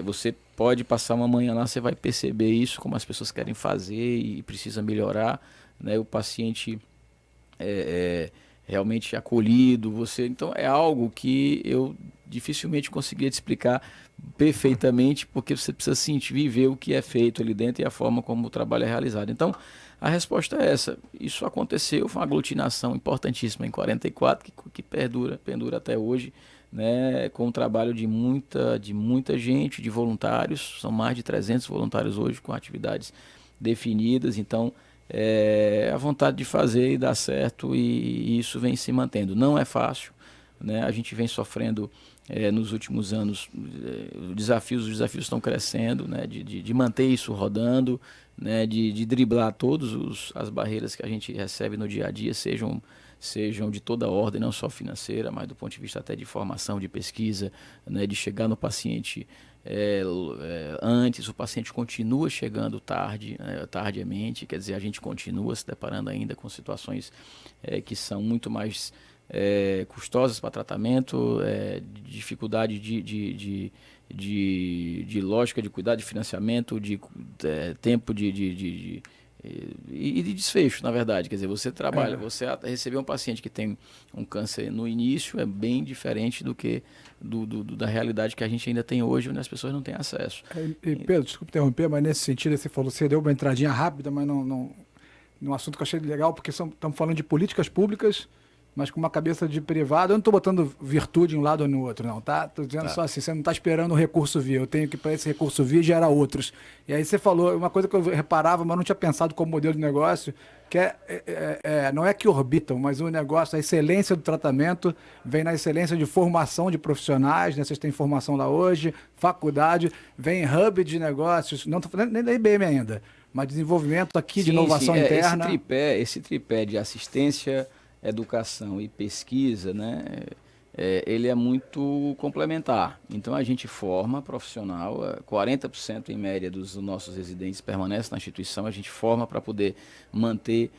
você pode passar uma manhã lá, você vai perceber isso, como as pessoas querem fazer e precisa melhorar, né? O paciente realmente acolhido, então é algo que eu dificilmente conseguiria te explicar perfeitamente, porque você precisa sentir, viver o que é feito ali dentro e a forma como o trabalho é realizado. Então, a resposta é essa. Isso aconteceu, foi uma aglutinação importantíssima em 44, que pendura até hoje, né, com o trabalho de muita gente, de voluntários. São mais de 300 voluntários hoje com atividades definidas. Então, a vontade de fazer e dar certo, e isso vem se mantendo. Não é fácil, né? A gente vem sofrendo nos últimos anos, os desafios estão crescendo, né? De manter isso rodando, né? De driblar todas as barreiras que a gente recebe no dia a dia, sejam de toda ordem, não só financeira, mas do ponto de vista até de formação, de pesquisa, né? De chegar no paciente antes, o paciente continua chegando tardiamente, quer dizer, a gente continua se deparando ainda com situações que são muito mais custosas para tratamento, dificuldade de lógica de cuidado, de financiamento, de tempo e de desfecho, na verdade. Quer dizer, você trabalha, você receber um paciente que tem um câncer no início é bem diferente do que da realidade que a gente ainda tem hoje, onde as pessoas não têm acesso. E Pedro, desculpa interromper, mas nesse sentido você deu uma entradinha rápida, mas num assunto que eu achei legal, porque estamos falando de políticas públicas, mas com uma cabeça de privado. Eu não estou botando virtude em um lado ou no outro, não, tá? Estou dizendo só assim, você não está esperando o recurso vir, eu tenho que, para esse recurso vir, gerar outros. E aí você falou uma coisa que eu reparava, mas não tinha pensado como modelo de negócio, que não é que orbitam, mas o negócio, a excelência do tratamento vem na excelência de formação de profissionais, né? Vocês têm formação lá hoje, faculdade, vem hub de negócios, não estou falando nem da IBM ainda, mas desenvolvimento aqui de inovação interna. Esse tripé de assistência, educação e pesquisa, né, ele é muito complementar. Então a gente forma profissional, 40% em média dos nossos residentes permanecem na instituição, a gente forma para poder manter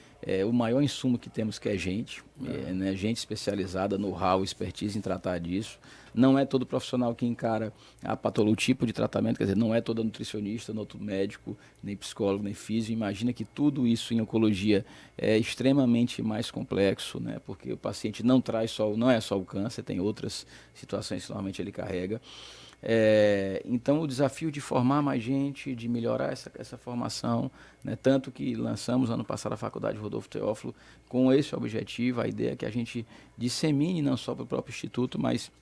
o maior insumo que temos, que é gente, né, gente especializada, know-how, expertise em tratar disso. Não é todo profissional que encara a patologia, o tipo de tratamento, quer dizer, não é todo nutricionista, não é todo médico, nem psicólogo, nem físico. Imagina que tudo isso em oncologia é extremamente mais complexo, né? Porque o paciente não é só o câncer, tem outras situações que normalmente ele carrega. Então o desafio de formar mais gente, de melhorar essa formação, né? Tanto que lançamos ano passado a Faculdade Rodolfo Teófilo com esse objetivo, a ideia é que a gente dissemine não só para o próprio Instituto, mas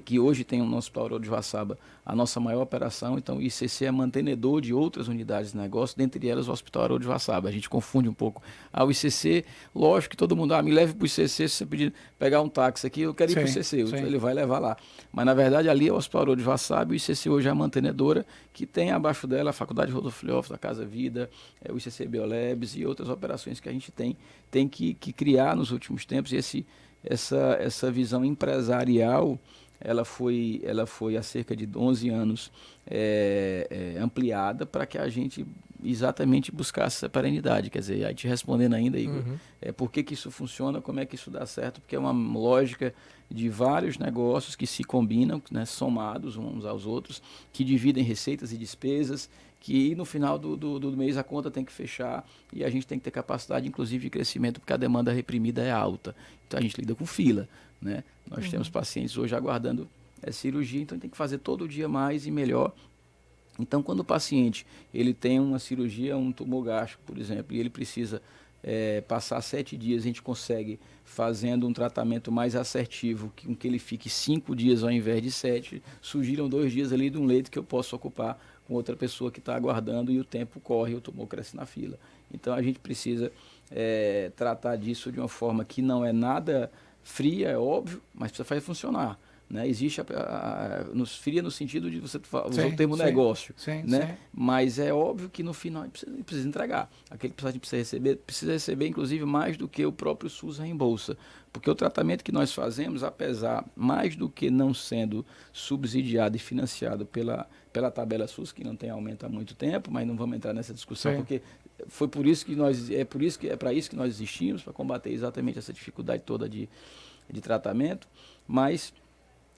que hoje tem no Hospital Haroldo de Joaçaba a nossa maior operação. Então o ICC é mantenedor de outras unidades de negócio, dentre elas o Hospital Haroldo de Joaçaba. A gente confunde um pouco. O ICC, lógico que todo mundo, me leve para o ICC, se você pegar um táxi aqui, eu quero ir para o ICC, ele vai levar lá. Mas na verdade ali é o Hospital Haroldo de Joaçaba, e o ICC hoje é a mantenedora, que tem abaixo dela a Faculdade Rodolfo Teófilo, a Casa Vida, o ICC Biolabs e outras operações que a gente tem que criar nos últimos tempos. E essa visão empresarial, ela foi há cerca de 11 anos ampliada para que a gente exatamente buscasse essa perenidade. Quer dizer, aí te respondendo ainda, Igor, por que isso funciona, como é que isso dá certo, porque é uma lógica de vários negócios que se combinam, né, somados uns aos outros, que dividem receitas e despesas, que no final do mês a conta tem que fechar, e a gente tem que ter capacidade, inclusive, de crescimento, porque a demanda reprimida é alta. Então a gente lida com fila, né? Nós temos pacientes hoje aguardando cirurgia, então tem que fazer todo dia mais e melhor. Então quando o paciente ele tem uma cirurgia, um tumor gástrico, por exemplo, e ele precisa passar 7 dias, a gente consegue, fazendo um tratamento mais assertivo, com que ele fique 5 dias ao invés de 7, surgiram 2 dias ali de um leito que eu posso ocupar com outra pessoa que está aguardando, e o tempo corre, o tumor cresce na fila. Então a gente precisa tratar disso de uma forma que não é nada fria, é óbvio, mas precisa fazer funcionar. Né? Existe fria no sentido de você usar o termo negócio, né? Mas é óbvio que no final ele precisa entregar. Aquele paciente precisa receber inclusive mais do que o próprio SUS reembolsa, porque o tratamento que nós fazemos, apesar mais do que não sendo subsidiado e financiado pela tabela SUS, que não tem aumento há muito tempo, mas não vamos entrar nessa discussão, porque foi por isso que é para isso que nós existimos, para combater exatamente essa dificuldade toda de tratamento, mas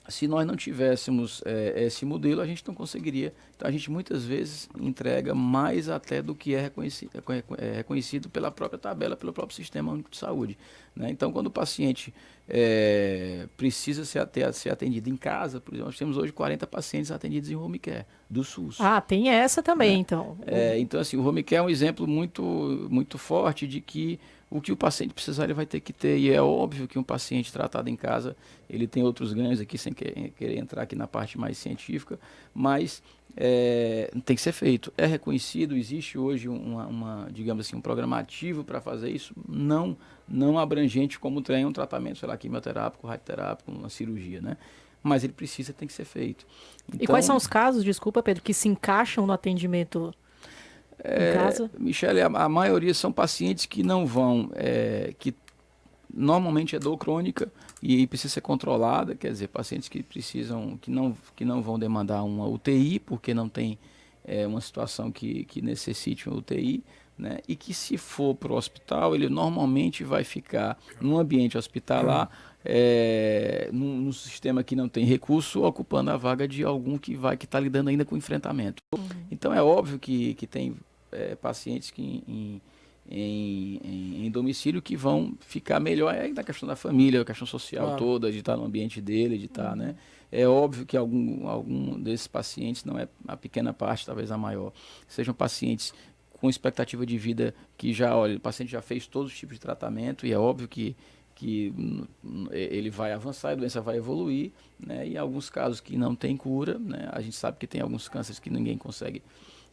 Se nós não tivéssemos esse modelo, a gente não conseguiria. Então, a gente muitas vezes entrega mais até do que é reconhecido pela própria tabela, pelo próprio Sistema Único de Saúde, né? Então, quando o paciente precisa ser atendido em casa, por exemplo, nós temos hoje 40 pacientes atendidos em home care do SUS. Ah, tem essa também, então. Então, assim, o home care é um exemplo muito, muito forte de que o que o paciente precisar, ele vai ter que ter. E é óbvio que um paciente tratado em casa, ele tem outros ganhos aqui, sem querer entrar aqui na parte mais científica, mas tem que ser feito. É reconhecido, existe hoje digamos assim, um programa ativo para fazer isso, não abrangente como tem um tratamento, sei lá, quimioterápico, radioterápico, uma cirurgia, né? Mas ele tem que ser feito. E quais são os casos, desculpa, Pedro, que se encaixam no atendimento em casa? Michele, a maioria são pacientes que não vão, que normalmente é dor crônica e precisa ser controlada, quer dizer, pacientes que precisam, que não vão demandar uma UTI, porque não tem uma situação que necessite uma UTI, né? E que se for para o hospital, ele normalmente vai ficar num ambiente hospitalar, num sistema que não tem recurso, ocupando a vaga de algum que está lidando ainda com o enfrentamento. Então é óbvio que tem pacientes que em domicílio que vão ficar melhor aí da questão da família, a questão social toda, de estar no ambiente dele, de estar, né? É óbvio que algum desses pacientes, não é a pequena parte, talvez a maior, sejam pacientes com expectativa de vida que o paciente já fez todos os tipos de tratamento e é óbvio que ele vai avançar, a doença vai evoluir, né? E em alguns casos que não tem cura, né? A gente sabe que tem alguns cânceres que ninguém consegue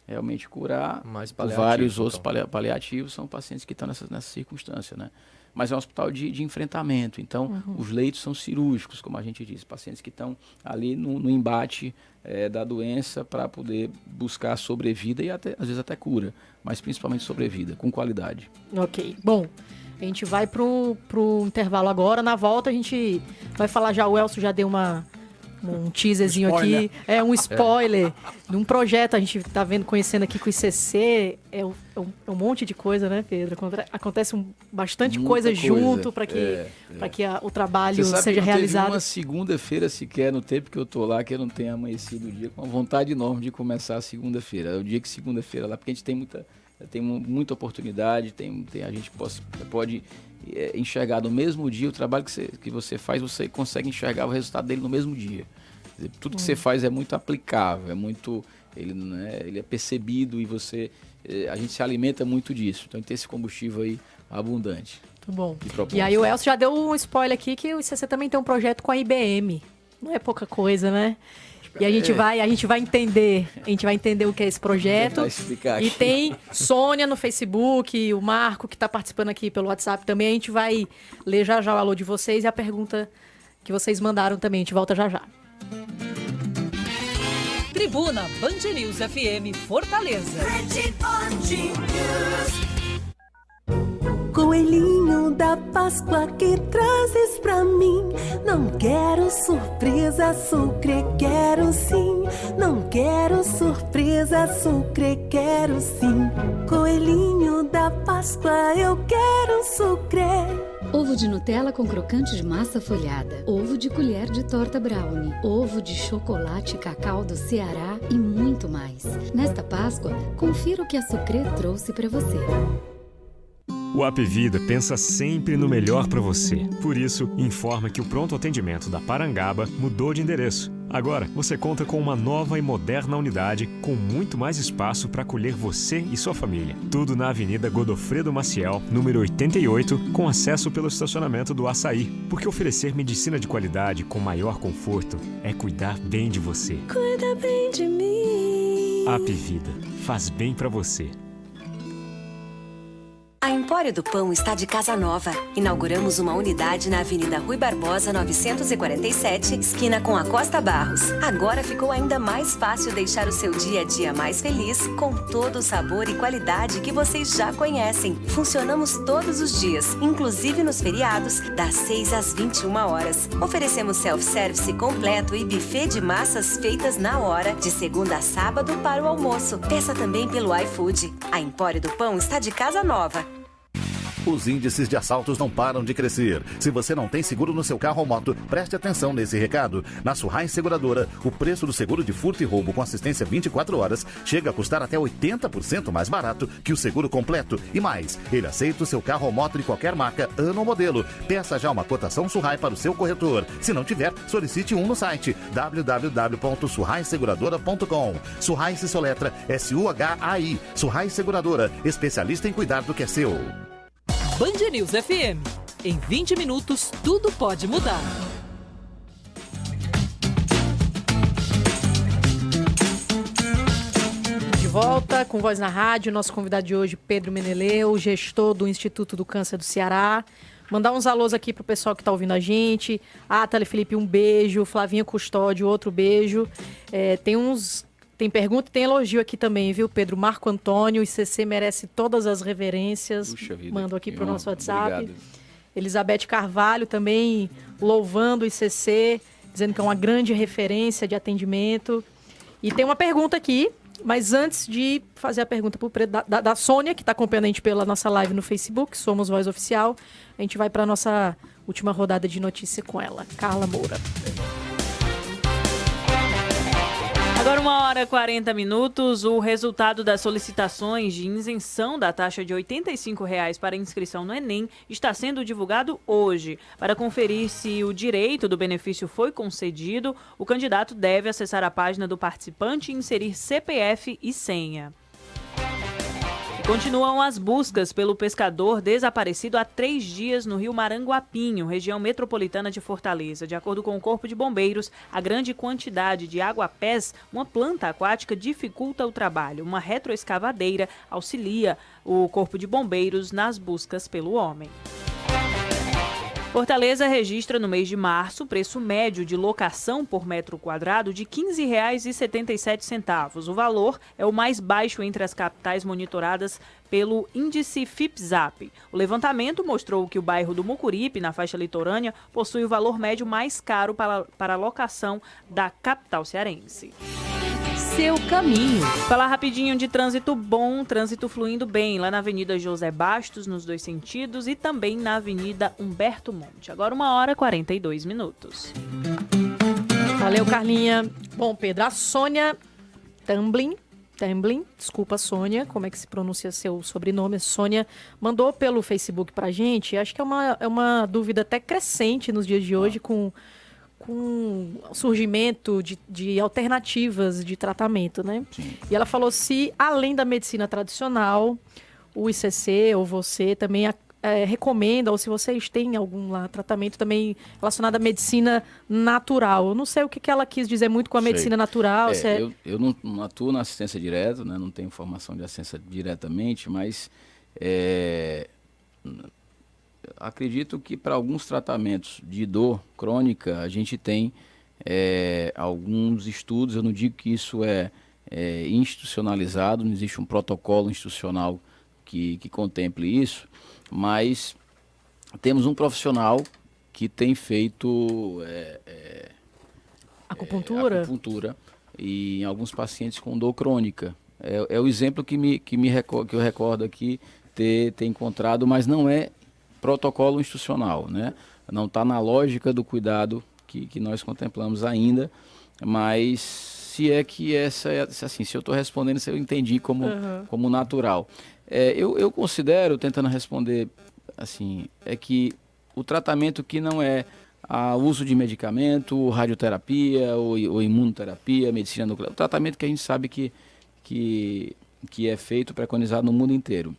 realmente curar, mais vários outros paliativos são pacientes que estão nessa circunstância, né? Mas é um hospital de enfrentamento, então os leitos são cirúrgicos, como a gente diz, pacientes que estão ali no embate da doença para poder buscar sobrevida e às vezes até cura, mas principalmente sobrevida, com qualidade. Ok, bom, a gente vai pro intervalo agora, na volta a gente vai falar já, o Elcio já deu um teaserzinho aqui, um spoiler de um projeto, a gente tá conhecendo aqui com o ICC, um monte de coisa, né, Pedro? Acontece bastante coisa junto para que o trabalho seja realizado. Teve uma segunda-feira sequer no tempo que eu tô lá, que eu não tenho amanhecido o dia, com uma vontade enorme de começar a segunda-feira. É o dia que segunda-feira lá, porque a gente tem muita oportunidade, a gente pode enxergar no mesmo dia o trabalho que você faz, você consegue enxergar o resultado dele no mesmo dia. Quer dizer, tudo que você faz é muito aplicável, ele é percebido e a gente se alimenta muito disso. Então tem esse combustível aí abundante. Muito bom. E aí o Elcio já deu um spoiler aqui que o ICC também tem um projeto com a IBM. Não é pouca coisa, né? E a gente vai entender o que é esse projeto. E tem Sônia no Facebook, o Marco que está participando aqui pelo WhatsApp também. A gente vai ler já o alô de vocês e a pergunta que vocês mandaram também. A gente volta já. Tribuna Band News FM Fortaleza. Coelhinho da Páscoa que trazes pra mim. Não quero surpresa, sucre, quero sim. Não quero surpresa, sucre, quero sim. Coelhinho da Páscoa, eu quero sucre. Ovo de Nutella com crocante de massa folhada. Ovo de colher de torta brownie. Ovo de chocolate cacau do Ceará e muito mais. Nesta Páscoa, confira o que a Sucre trouxe pra você. O Apvida pensa sempre no melhor para você. Por isso, informa que o pronto atendimento da Parangaba mudou de endereço. Agora, você conta com uma nova e moderna unidade com muito mais espaço para acolher você e sua família. Tudo na Avenida Godofredo Maciel, número 88, com acesso pelo estacionamento do Açaí. Porque oferecer medicina de qualidade com maior conforto é cuidar bem de você. Cuida bem de mim. Apvida, faz bem para você. A Empório do Pão está de casa nova. Inauguramos uma unidade na Avenida Rui Barbosa, 947, esquina com a Costa Barros. Agora ficou ainda mais fácil deixar o seu dia a dia mais feliz, com todo o sabor e qualidade que vocês já conhecem. Funcionamos todos os dias, inclusive nos feriados, das 6 às 21 horas. Oferecemos self-service completo e buffet de massas feitas na hora, de segunda a sábado para o almoço. Peça também pelo iFood. A Empório do Pão está de casa nova. Os índices de assaltos não param de crescer. Se você não tem seguro no seu carro ou moto, preste atenção nesse recado. Na Surrais Seguradora, o preço do seguro de furto e roubo com assistência 24 horas chega a custar até 80% mais barato que o seguro completo. E mais, ele aceita o seu carro ou moto de qualquer marca, ano ou modelo. Peça já uma cotação Surrai para o seu corretor. Se não tiver, solicite um no site www.surraiseguradora.com. Surrai se soletra SUHAI. Surrais Seguradora, especialista em cuidar do que é seu. Band News FM. Em 20 minutos, tudo pode mudar. De volta com Voz na Rádio, nosso convidado de hoje, Pedro Meneleu, gestor do Instituto do Câncer do Ceará. Mandar uns alôs aqui pro pessoal que tá ouvindo a gente. Atali Felipe, um beijo. Flavinha Custódio, outro beijo. Tem pergunta e tem elogio aqui também, viu, Pedro? Marco Antônio, o ICC merece todas as reverências. Puxa vida. Mando aqui pro nosso WhatsApp. Obrigado. Elizabeth Carvalho também louvando o ICC, dizendo que é uma grande referência de atendimento. E tem uma pergunta aqui, mas antes de fazer a pergunta pro Pedro, da Sônia, que está acompanhando a gente pela nossa live no Facebook, Somos Voz Oficial, a gente vai para a nossa última rodada de notícia com ela, Carla Moura. Agora 1h40, o resultado das solicitações de isenção da taxa de R$ 85,00 para inscrição no Enem está sendo divulgado hoje. Para conferir se o direito do benefício foi concedido, o candidato deve acessar a página do participante e inserir CPF e senha. Continuam as buscas pelo pescador desaparecido há 3 dias no rio Maranguapinho, região metropolitana de Fortaleza. De acordo com o Corpo de Bombeiros, a grande quantidade de aguapés, uma planta aquática, dificulta o trabalho. Uma retroescavadeira auxilia o Corpo de Bombeiros nas buscas pelo homem. Fortaleza registra no mês de março preço médio de locação por metro quadrado de R$ 15,77. O valor é o mais baixo entre as capitais monitoradas pelo índice FIPZAP. O levantamento mostrou que o bairro do Mucuripe, na faixa litorânea, possui o valor médio mais caro para a locação da capital cearense. Seu caminho. Falar rapidinho de trânsito bom, trânsito fluindo bem, lá na Avenida José Bastos, nos 2 sentidos, e também na Avenida Humberto Monte. Agora 1h42. Valeu, Carlinha. Bom, Pedro, a Sônia Tamblin, desculpa, Sônia, como é que se pronuncia seu sobrenome? Sônia mandou pelo Facebook pra gente, acho que é uma dúvida até crescente nos dias de hoje, com o surgimento de alternativas de tratamento, né? Sim. E ela falou se, além da medicina tradicional, o ICC ou você também recomenda, ou se vocês têm algum tratamento também relacionado à medicina natural. Eu não sei o que ela quis dizer muito com a medicina natural. Eu não atuo na assistência direta, né? Não tenho formação de assistência diretamente, mas acredito que para alguns tratamentos de dor crônica a gente tem alguns estudos. Eu não digo que isso é institucionalizado, não existe um protocolo institucional que contemple isso, mas temos um profissional que tem feito acupuntura e em alguns pacientes com dor crônica. É o exemplo que eu recordo aqui ter encontrado, mas não é protocolo institucional, né? Não está na lógica do cuidado que nós contemplamos ainda, mas se é que assim, se eu estou respondendo, se eu entendi como natural. Eu considero, tentando responder assim, que o tratamento que não é o uso de medicamento, radioterapia ou imunoterapia, medicina nuclear, o tratamento que a gente sabe que é feito, preconizado no mundo inteiro.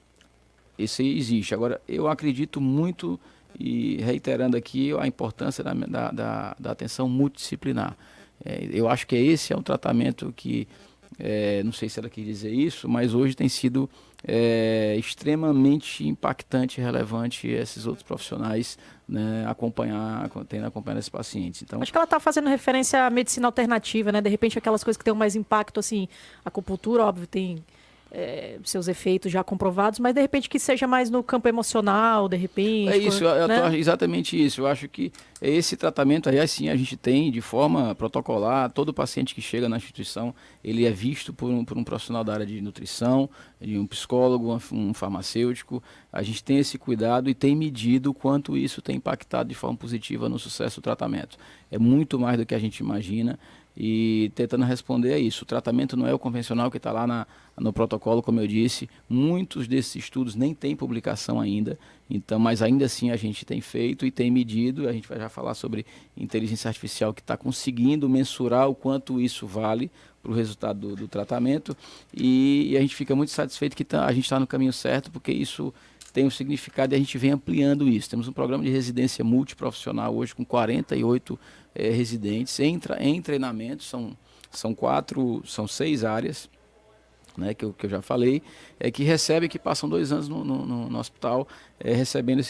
Esse existe. Agora, eu acredito muito, e reiterando aqui, a importância da atenção multidisciplinar. Eu acho que esse é um tratamento que, não sei se ela quis dizer isso, mas hoje tem sido extremamente impactante e relevante esses outros profissionais, né, tendo acompanhado esses pacientes. Então, acho que ela está fazendo referência à medicina alternativa, né? De repente aquelas coisas que têm mais impacto, assim, acupuntura, óbvio, tem seus efeitos já comprovados, mas de repente que seja mais no campo emocional, de repente. É isso, né? Exatamente isso. Eu acho que esse tratamento, aliás, sim, a gente tem de forma protocolar. Todo paciente que chega na instituição, ele é visto por um profissional da área de nutrição, de um psicólogo, um farmacêutico. A gente tem esse cuidado e tem medido o quanto isso tem impactado de forma positiva no sucesso do tratamento. É muito mais do que a gente imagina. E tentando responder a isso, o tratamento não é o convencional que está lá no protocolo, como eu disse. Muitos desses estudos nem têm publicação ainda, então, mas ainda assim a gente tem feito e tem medido. A gente vai já falar sobre inteligência artificial que está conseguindo mensurar o quanto isso vale para o resultado do tratamento, e a gente fica muito satisfeito que a gente está no caminho certo, porque isso tem um significado e a gente vem ampliando isso. Temos um programa de residência multiprofissional hoje com 48 residentes em treinamento, são 6 áreas, né, que eu já falei, que recebem, que passam 2 anos no hospital recebendo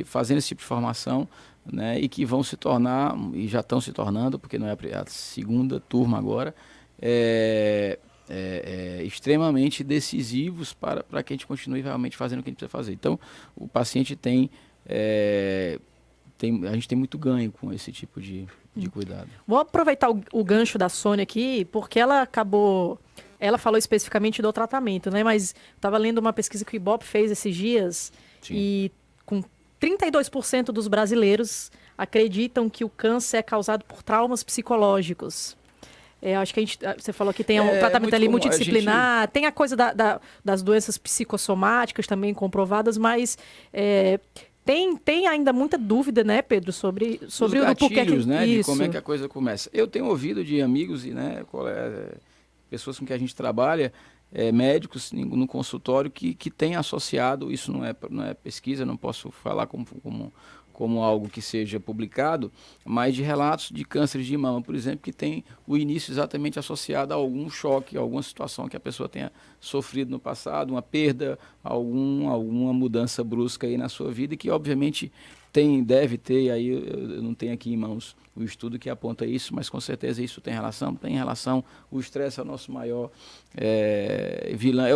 fazendo esse tipo de formação, né, e que vão se tornar, e já estão se tornando, porque não é a segunda turma agora, extremamente decisivos para que a gente continue realmente fazendo o que a gente precisa fazer. Então, o paciente a gente tem muito ganho com esse tipo de cuidado. Vou aproveitar o gancho da Sônia aqui, porque ela falou especificamente do tratamento, né? Mas estava lendo uma pesquisa que o Ibope fez esses dias. Sim. E com 32% dos brasileiros acreditam que o câncer é causado por traumas psicológicos. Acho que você falou que tem um tratamento ali multidisciplinar, tem a coisa das doenças psicossomáticas também comprovadas, mas tem ainda muita dúvida, né, Pedro, sobre o porquê que... né, de como é que a coisa começa. Eu tenho ouvido de amigos e, né, pessoas com que a gente trabalha, médicos no consultório que têm associado, isso não é pesquisa, não posso falar como algo que seja publicado, mas de relatos de cânceres de mama, por exemplo, que tem o início exatamente associado a algum choque, a alguma situação que a pessoa tenha sofrido no passado, uma perda, alguma mudança brusca aí na sua vida, e que obviamente deve ter, aí eu não tenho aqui em mãos o estudo que aponta isso, mas com certeza isso tem relação, o estresse é o nosso maior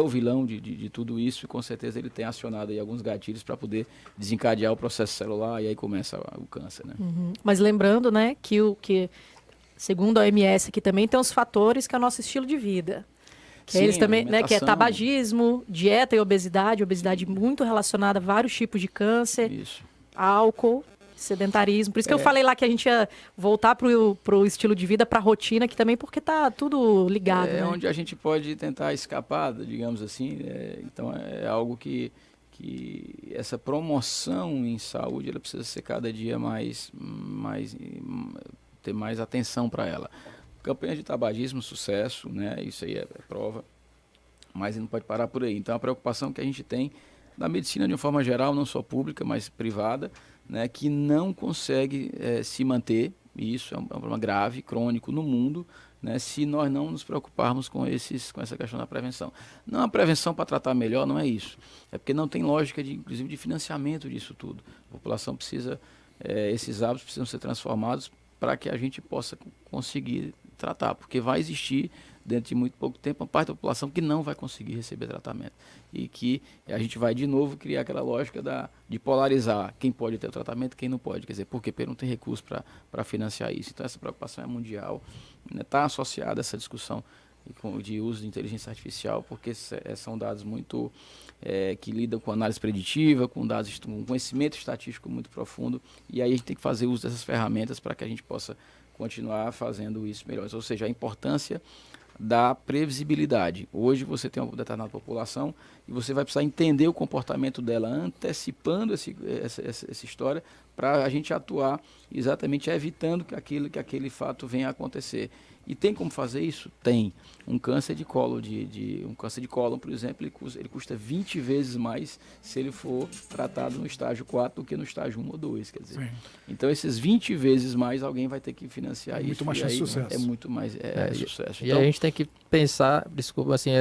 vilão de tudo isso, e com certeza ele tem acionado aí alguns gatilhos para poder desencadear o processo celular, e aí começa o câncer, né? Uhum. Mas lembrando, né, que segundo a OMS aqui também tem os fatores que é o nosso estilo de vida. Sim, eles também, né, que é tabagismo, dieta e obesidade muito relacionada a vários tipos de câncer. Isso. Álcool, sedentarismo. Por isso que eu falei lá que a gente ia voltar pro estilo de vida, pra rotina, que também porque tá tudo ligado. É, né? Onde a gente pode tentar escapar, digamos assim. Então é algo que essa promoção em saúde, ela precisa ser cada dia ter mais atenção para ela. Campanha de tabagismo, sucesso, né? Isso aí é prova, mas não pode parar por aí. Então a preocupação que a gente tem da medicina de uma forma geral, não só pública, mas privada, né, que não consegue se manter, e isso é um problema grave, crônico no mundo, né, se nós não nos preocuparmos com essa questão da prevenção. Não a prevenção para tratar melhor, não é isso. É porque não tem lógica, inclusive, de financiamento disso tudo. A população precisa, esses hábitos precisam ser transformados para que a gente possa conseguir tratar, porque vai existir, dentro de muito pouco tempo, uma parte da população que não vai conseguir receber tratamento. E que a gente vai, de novo, criar aquela lógica de polarizar quem pode ter o tratamento e quem não pode. Quer dizer, porque não tem recurso para financiar isso. Então, essa preocupação é mundial. Está associada a essa discussão de uso de inteligência artificial, porque são dados muito que lidam com análise preditiva, com dados com conhecimento estatístico muito profundo. E aí a gente tem que fazer uso dessas ferramentas para que a gente possa continuar fazendo isso melhor. Ou seja, a importância da previsibilidade. Hoje você tem uma determinada população e você vai precisar entender o comportamento dela, antecipando essa história, para a gente atuar exatamente evitando que aquele fato venha a acontecer. E tem como fazer isso? Tem. Um câncer de cólon, um câncer de cólon, por exemplo, ele custa 20 vezes mais se ele for tratado no estágio 4 do que no estágio 1 ou 2, quer dizer. Sim. Então, esses 20 vezes mais alguém vai ter que financiar isso. Muito mais chance de sucesso. É muito mais sucesso. E então, a gente tem que pensar, desculpa, assim,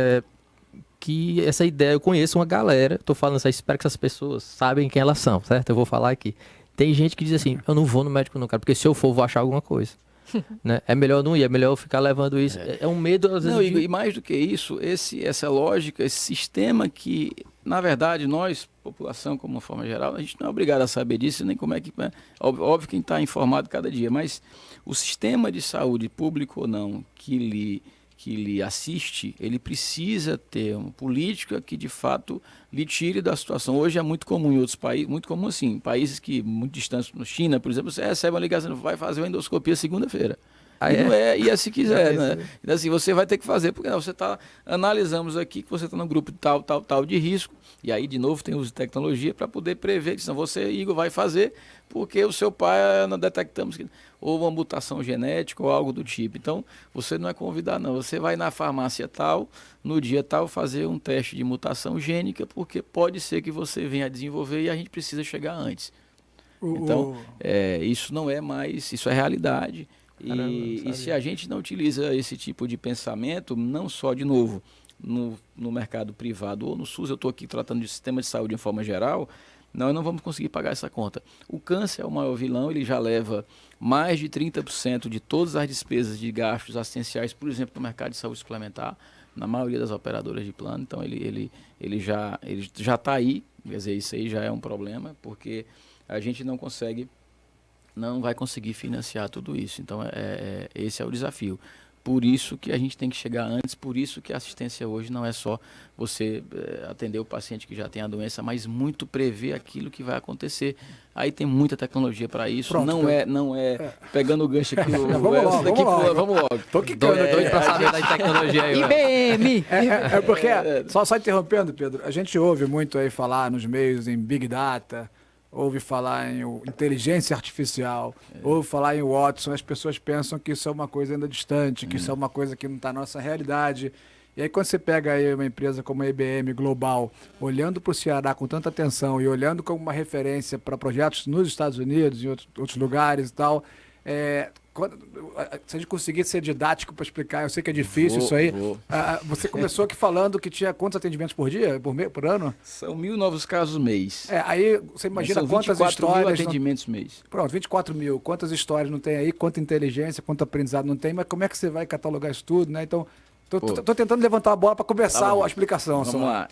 que essa ideia, eu conheço uma galera, estou falando isso aí, espero que essas pessoas sabem quem elas são, certo? Eu vou falar aqui. Tem gente que diz assim, eu não vou no médico não, cara, porque se eu for, eu vou achar alguma coisa. Né? É melhor não ir, é melhor ficar levando isso. É um medo, às vezes. Não, e mais do que isso, essa lógica, esse sistema que, na verdade, nós, população, como uma forma geral, a gente não é obrigado a saber disso, nem como é que... Óbvio quem está informado cada dia, mas o sistema de saúde, público ou não, que lhe assiste, ele precisa ter uma política que, de fato, lhe tire da situação. Hoje é muito comum em outros países, muito comum assim, países que muito distantes, na China, por exemplo, você recebe uma ligação, vai fazer uma endoscopia segunda-feira. E não é, e se quiser, né? Então, assim, você vai ter que fazer, porque você analisamos aqui que você está no grupo de tal de risco, e aí, de novo, tem uso de tecnologia para poder prever que senão você, Igor, vai fazer, porque o seu pai, não detectamos que houve uma mutação genética ou algo do tipo. Então, você não é convidado, não. Você vai na farmácia tal, no dia tal, fazer um teste de mutação gênica, porque pode ser que você venha a desenvolver e a gente precisa chegar antes. Então, isso não é mais, isso é realidade. E se a gente não utiliza esse tipo de pensamento, não só, de novo, no mercado privado ou no SUS, eu estou aqui tratando de sistema de saúde de forma geral, nós não vamos conseguir pagar essa conta. O câncer é o maior vilão, ele já leva mais de 30% de todas as despesas de gastos assistenciais, por exemplo, no mercado de saúde suplementar, na maioria das operadoras de plano. Então, ele já está aí, quer dizer, isso aí já é um problema, porque a gente não vai conseguir financiar tudo isso. Então, esse é o desafio. Por isso que a gente tem que chegar antes, por isso que a assistência hoje não é só você atender o paciente que já tem a doença, mas muito prever aquilo que vai acontecer. Aí tem muita tecnologia para isso. Pronto, não é pegando o gancho aqui. Vamos logo. Tô quicando doido para saber da tecnologia aí. IBM! Porque, só interrompendo, Pedro, a gente ouve muito aí falar nos meios em Big Data, ouve falar em inteligência artificial, ouve falar em Watson, as pessoas pensam que isso é uma coisa ainda distante, que isso é uma coisa que não está na nossa realidade. E aí quando você pega aí uma empresa como a IBM Global, olhando para o Ceará com tanta atenção e olhando como uma referência para projetos nos Estados Unidos e outros lugares e tal, se a gente conseguir ser didático para explicar, eu sei que é difícil isso aí. Você começou aqui falando que tinha quantos atendimentos por dia, por ano? São 1.000 novos casos mês. Aí você imagina quantas histórias... 24 mil atendimentos mês. Pronto, 24 mil. Quantas histórias não tem aí, quanta inteligência, quanto aprendizado não tem, mas como é que você vai catalogar isso tudo, né? Então, tô tentando levantar a bola para começar a explicação. Vamos lá.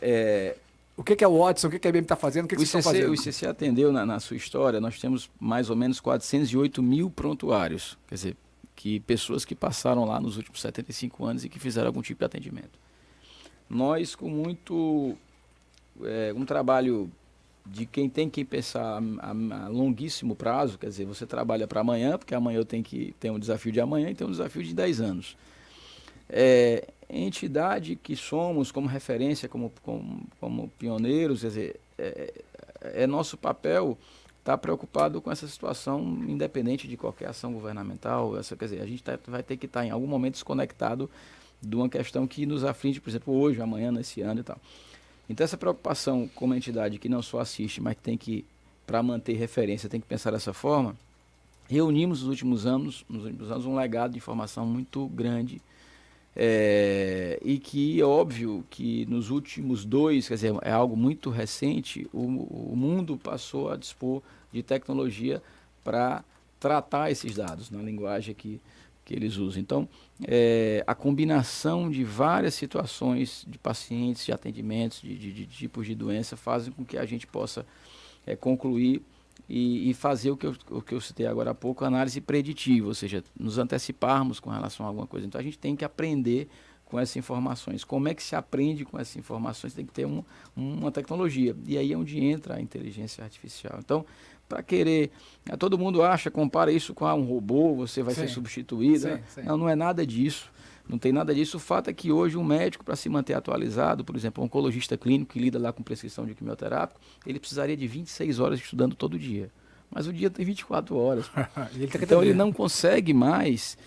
O que é o Watson, o que a IBM está fazendo, o que vocês estão fazendo? O ICC atendeu na sua história, nós temos mais ou menos 408 mil prontuários, quer dizer, pessoas que passaram lá nos últimos 75 anos e que fizeram algum tipo de atendimento. Nós, com muito um trabalho de quem tem que pensar a longuíssimo prazo, quer dizer, você trabalha para amanhã, porque amanhã eu tenho que ter um desafio de amanhã e tem um desafio de 10 anos. Entidade que somos como referência, como pioneiros, quer dizer, nosso papel estar preocupado com essa situação, independente de qualquer ação governamental. Quer dizer, a gente vai ter que estar em algum momento desconectado de uma questão que nos aflige, por exemplo, hoje, amanhã, nesse ano e tal. Então, essa preocupação como entidade que não só assiste, mas que tem que, para manter referência, tem que pensar dessa forma, reunimos nos últimos anos um legado de informação muito grande. E que é óbvio que nos últimos quer dizer, é algo muito recente, o mundo passou a dispor de tecnologia para tratar esses dados na linguagem que eles usam. Então, a combinação de várias situações de pacientes, de atendimentos, de tipos de doença, fazem com que a gente possa concluir e fazer o que eu citei agora há pouco, análise preditiva, ou seja, nos anteciparmos com relação a alguma coisa. Então, a gente tem que aprender com essas informações. Como é que se aprende com essas informações? Tem que ter uma tecnologia. E aí é onde entra a inteligência artificial. Então, para querer... todo mundo compara isso com um robô, você vai ser substituído. Sim. Não é nada disso. Não tem nada disso. O fato é que hoje um médico, para se manter atualizado, por exemplo, um oncologista clínico que lida lá com prescrição de quimioterápico, ele precisaria de 26 horas estudando todo dia. Mas o dia tem 24 horas. Então ele não consegue mais,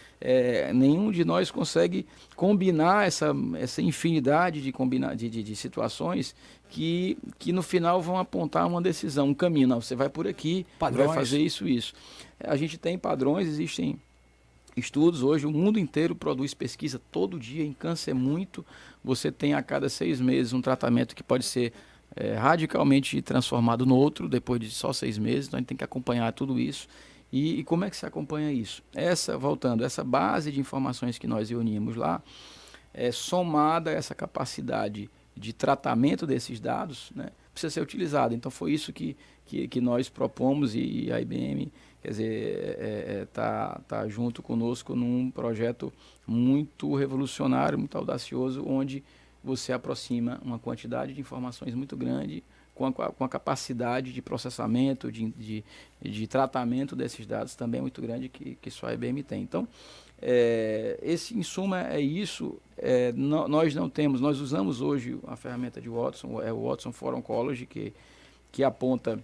nenhum de nós consegue combinar essa infinidade de situações que no final vão apontar uma decisão, um caminho. Não, você vai por aqui, vai fazer isso. A gente tem padrões, existem estudos. Hoje o mundo inteiro produz pesquisa todo dia. Em câncer você tem a cada 6 meses um tratamento que pode ser radicalmente transformado no outro depois de só 6 meses. Então a gente tem que acompanhar tudo isso E como é que se acompanha isso? Essa base de informações que nós reunimos lá, somada a essa capacidade de tratamento desses dados, né, precisa ser utilizada. Então foi isso que nós propomos e a IBM, quer dizer, tá junto conosco num projeto muito revolucionário, muito audacioso, onde você aproxima uma quantidade de informações muito grande com a capacidade de processamento, de tratamento desses dados também muito grande que só a IBM tem. Então, esse insumo é isso. Nós usamos hoje a ferramenta de Watson, o Watson for Oncology, que aponta,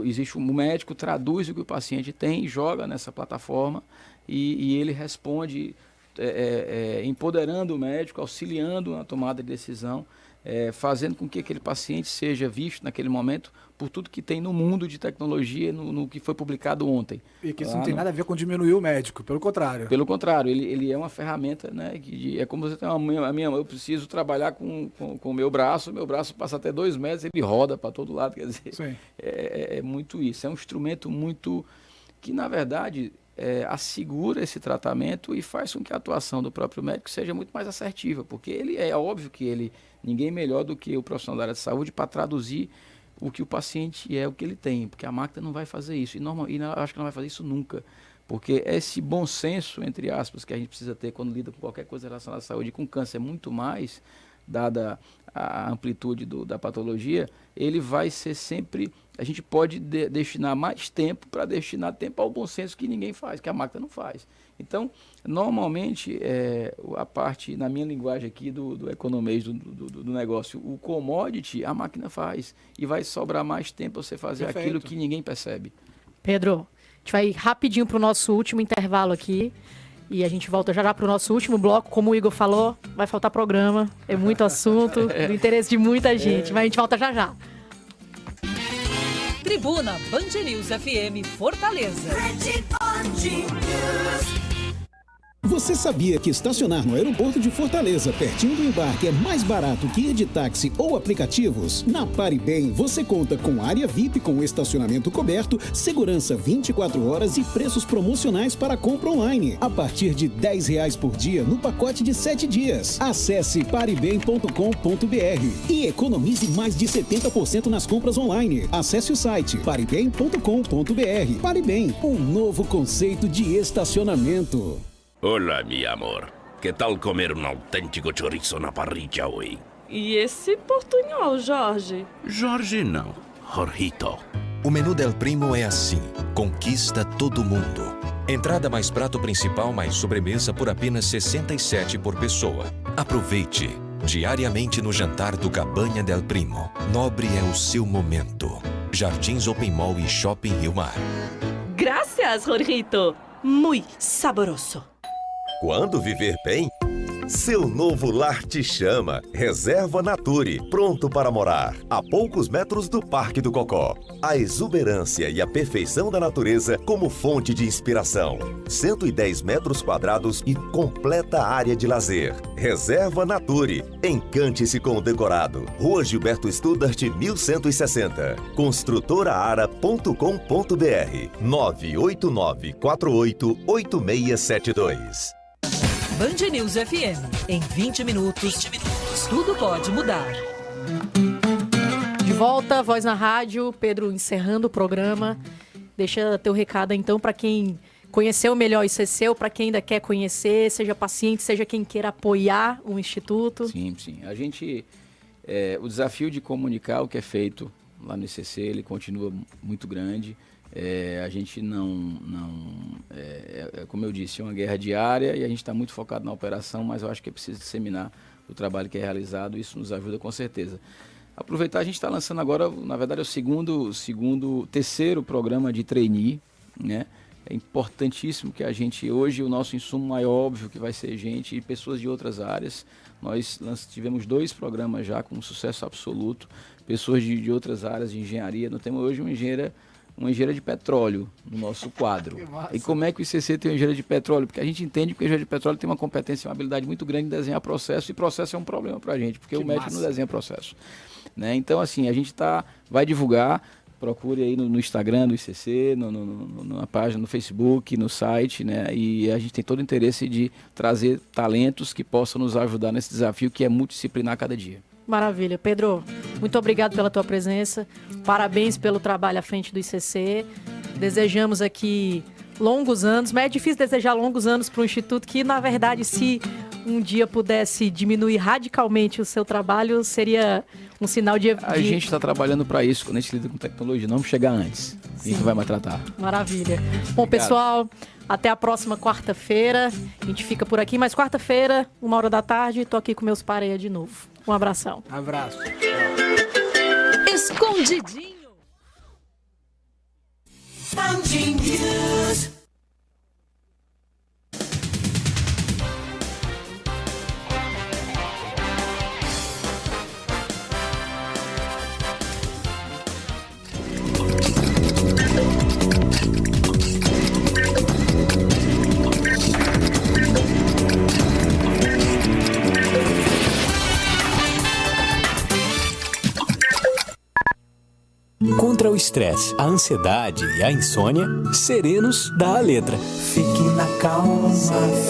existe um médico, traduz o que o paciente tem, joga nessa plataforma e ele responde empoderando o médico, auxiliando na tomada de decisão, fazendo com que aquele paciente seja visto naquele momento por tudo que tem no mundo de tecnologia, no que foi publicado ontem. E que isso não tem nada a ver com diminuir o médico, pelo contrário. Pelo contrário, ele é uma ferramenta, né, é como você tem eu preciso trabalhar com o meu braço passa até 2 metros, ele roda para todo lado, quer dizer, é muito isso. É um instrumento muito que, na verdade, assegura esse tratamento e faz com que a atuação do próprio médico seja muito mais assertiva, porque é óbvio que ninguém melhor do que o profissional da área de saúde para traduzir o que o paciente o que ele tem, porque a máquina não vai fazer isso, e acho que não vai fazer isso nunca, porque esse bom senso, entre aspas, que a gente precisa ter quando lida com qualquer coisa relacionada à saúde, e com câncer muito mais, dada a amplitude da patologia, ele vai ser sempre, a gente pode destinar mais tempo para destinar tempo ao bom senso que ninguém faz, que a máquina não faz. Então, normalmente, a parte, na minha linguagem aqui do economês do negócio, o commodity, a máquina faz. E vai sobrar mais tempo você fazer aquilo que ninguém percebe. Pedro, a gente vai rapidinho para o nosso último intervalo aqui. E a gente volta já para o nosso último bloco. Como o Igor falou, vai faltar programa. É muito assunto, do interesse de muita gente. Mas a gente volta já. Tribuna Band News FM Fortaleza. Você sabia que estacionar no aeroporto de Fortaleza, pertinho do embarque, é mais barato que ir de táxi ou aplicativos? Na Pare Bem, você conta com área VIP com estacionamento coberto, segurança 24 horas e preços promocionais para compra online, a partir de R$10 por dia no pacote de 7 dias. Acesse parebem.com.br e economize mais de 70% nas compras online. Acesse o site parebem.com.br. Pare Bem, um novo conceito de estacionamento. Olá, meu amor. Que tal comer um autêntico chouriço na parrilla hoje? E esse portunhol, Jorge? Jorge não, Jorgito. O menu Del Primo é assim, conquista todo mundo. Entrada mais prato principal mais sobremesa por apenas R$67 por pessoa. Aproveite, diariamente no jantar do Cabanha Del Primo. Nobre é o seu momento. Jardins Open Mall e Shopping Rio Mar. Gracias, Jorgito. Muito saboroso. Quando viver bem, seu novo lar te chama. Reserva Nature, pronto para morar. A poucos metros do Parque do Cocó. A exuberância e a perfeição da natureza como fonte de inspiração. 110 metros quadrados e completa área de lazer. Reserva Nature. Encante-se com o decorado. Rua Gilberto Studart, 1160. Construtoraara.com.br 989488672. Band News FM. Em 20 minutos, tudo pode mudar. De volta, Voz na Rádio. Pedro, encerrando o programa. Deixa teu recado, então, para quem conheceu melhor o ICC, para quem ainda quer conhecer, seja paciente, seja quem queira apoiar o Instituto. Sim. A gente, o desafio de comunicar o que é feito lá no ICC, ele continua muito grande. A gente como eu disse, é uma guerra diária e a gente está muito focado na operação, mas eu acho que é preciso disseminar o trabalho que é realizado, isso nos ajuda com certeza. Aproveitar, a gente está lançando agora, na verdade, o terceiro programa de trainee, né? É importantíssimo que a gente, hoje o nosso insumo é óbvio que vai ser gente e pessoas de outras áreas. Nós tivemos 2 programas já com sucesso absoluto, pessoas de outras áreas de engenharia. Nós temos hoje uma engenheira de petróleo no nosso quadro. E como é que o ICC tem uma engenheira de petróleo? Porque a gente entende que o engenheiro de petróleo tem uma competência, uma habilidade muito grande em desenhar processo, e processo é um problema para a gente, porque o médico não desenha processo. Né? Então, assim, a gente vai divulgar, procure aí no Instagram do ICC, na página, no Facebook, no site, né? E a gente tem todo o interesse de trazer talentos que possam nos ajudar nesse desafio que é multidisciplinar cada dia. Maravilha. Pedro, muito obrigado pela tua presença. Parabéns pelo trabalho à frente do ICC. Desejamos aqui longos anos, mas é difícil desejar longos anos para um instituto que, na verdade, se um dia pudesse diminuir radicalmente o seu trabalho, seria um sinal de... A gente está trabalhando para isso, quando a gente lida com tecnologia, não vamos chegar antes. A gente vai mais tratar. Maravilha. Bom, pessoal, até a próxima quarta-feira. A gente fica por aqui, mas quarta-feira, 1h da tarde, tô aqui com meus pareia de novo. Um abração. Abraço. Escondidinho. Contra o estresse, a ansiedade e a insônia, Serenos dá a letra. Fique na calma,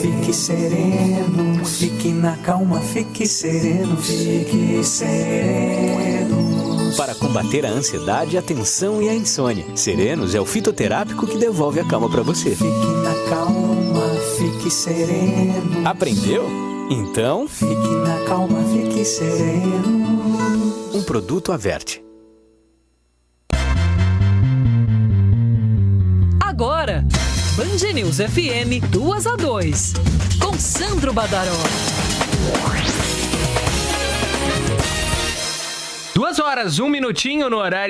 fique sereno. Fique na calma, fique sereno. Fique sereno. Para combater a ansiedade, a tensão e a insônia, Serenos é o fitoterápico que devolve a calma para você. Fique na calma, fique sereno. Aprendeu? Então... Fique na calma, fique sereno. Um produto Averte. Agora, Band News FM 2-2, com Sandro Badaró. 2 horas, 1 minutinho no horário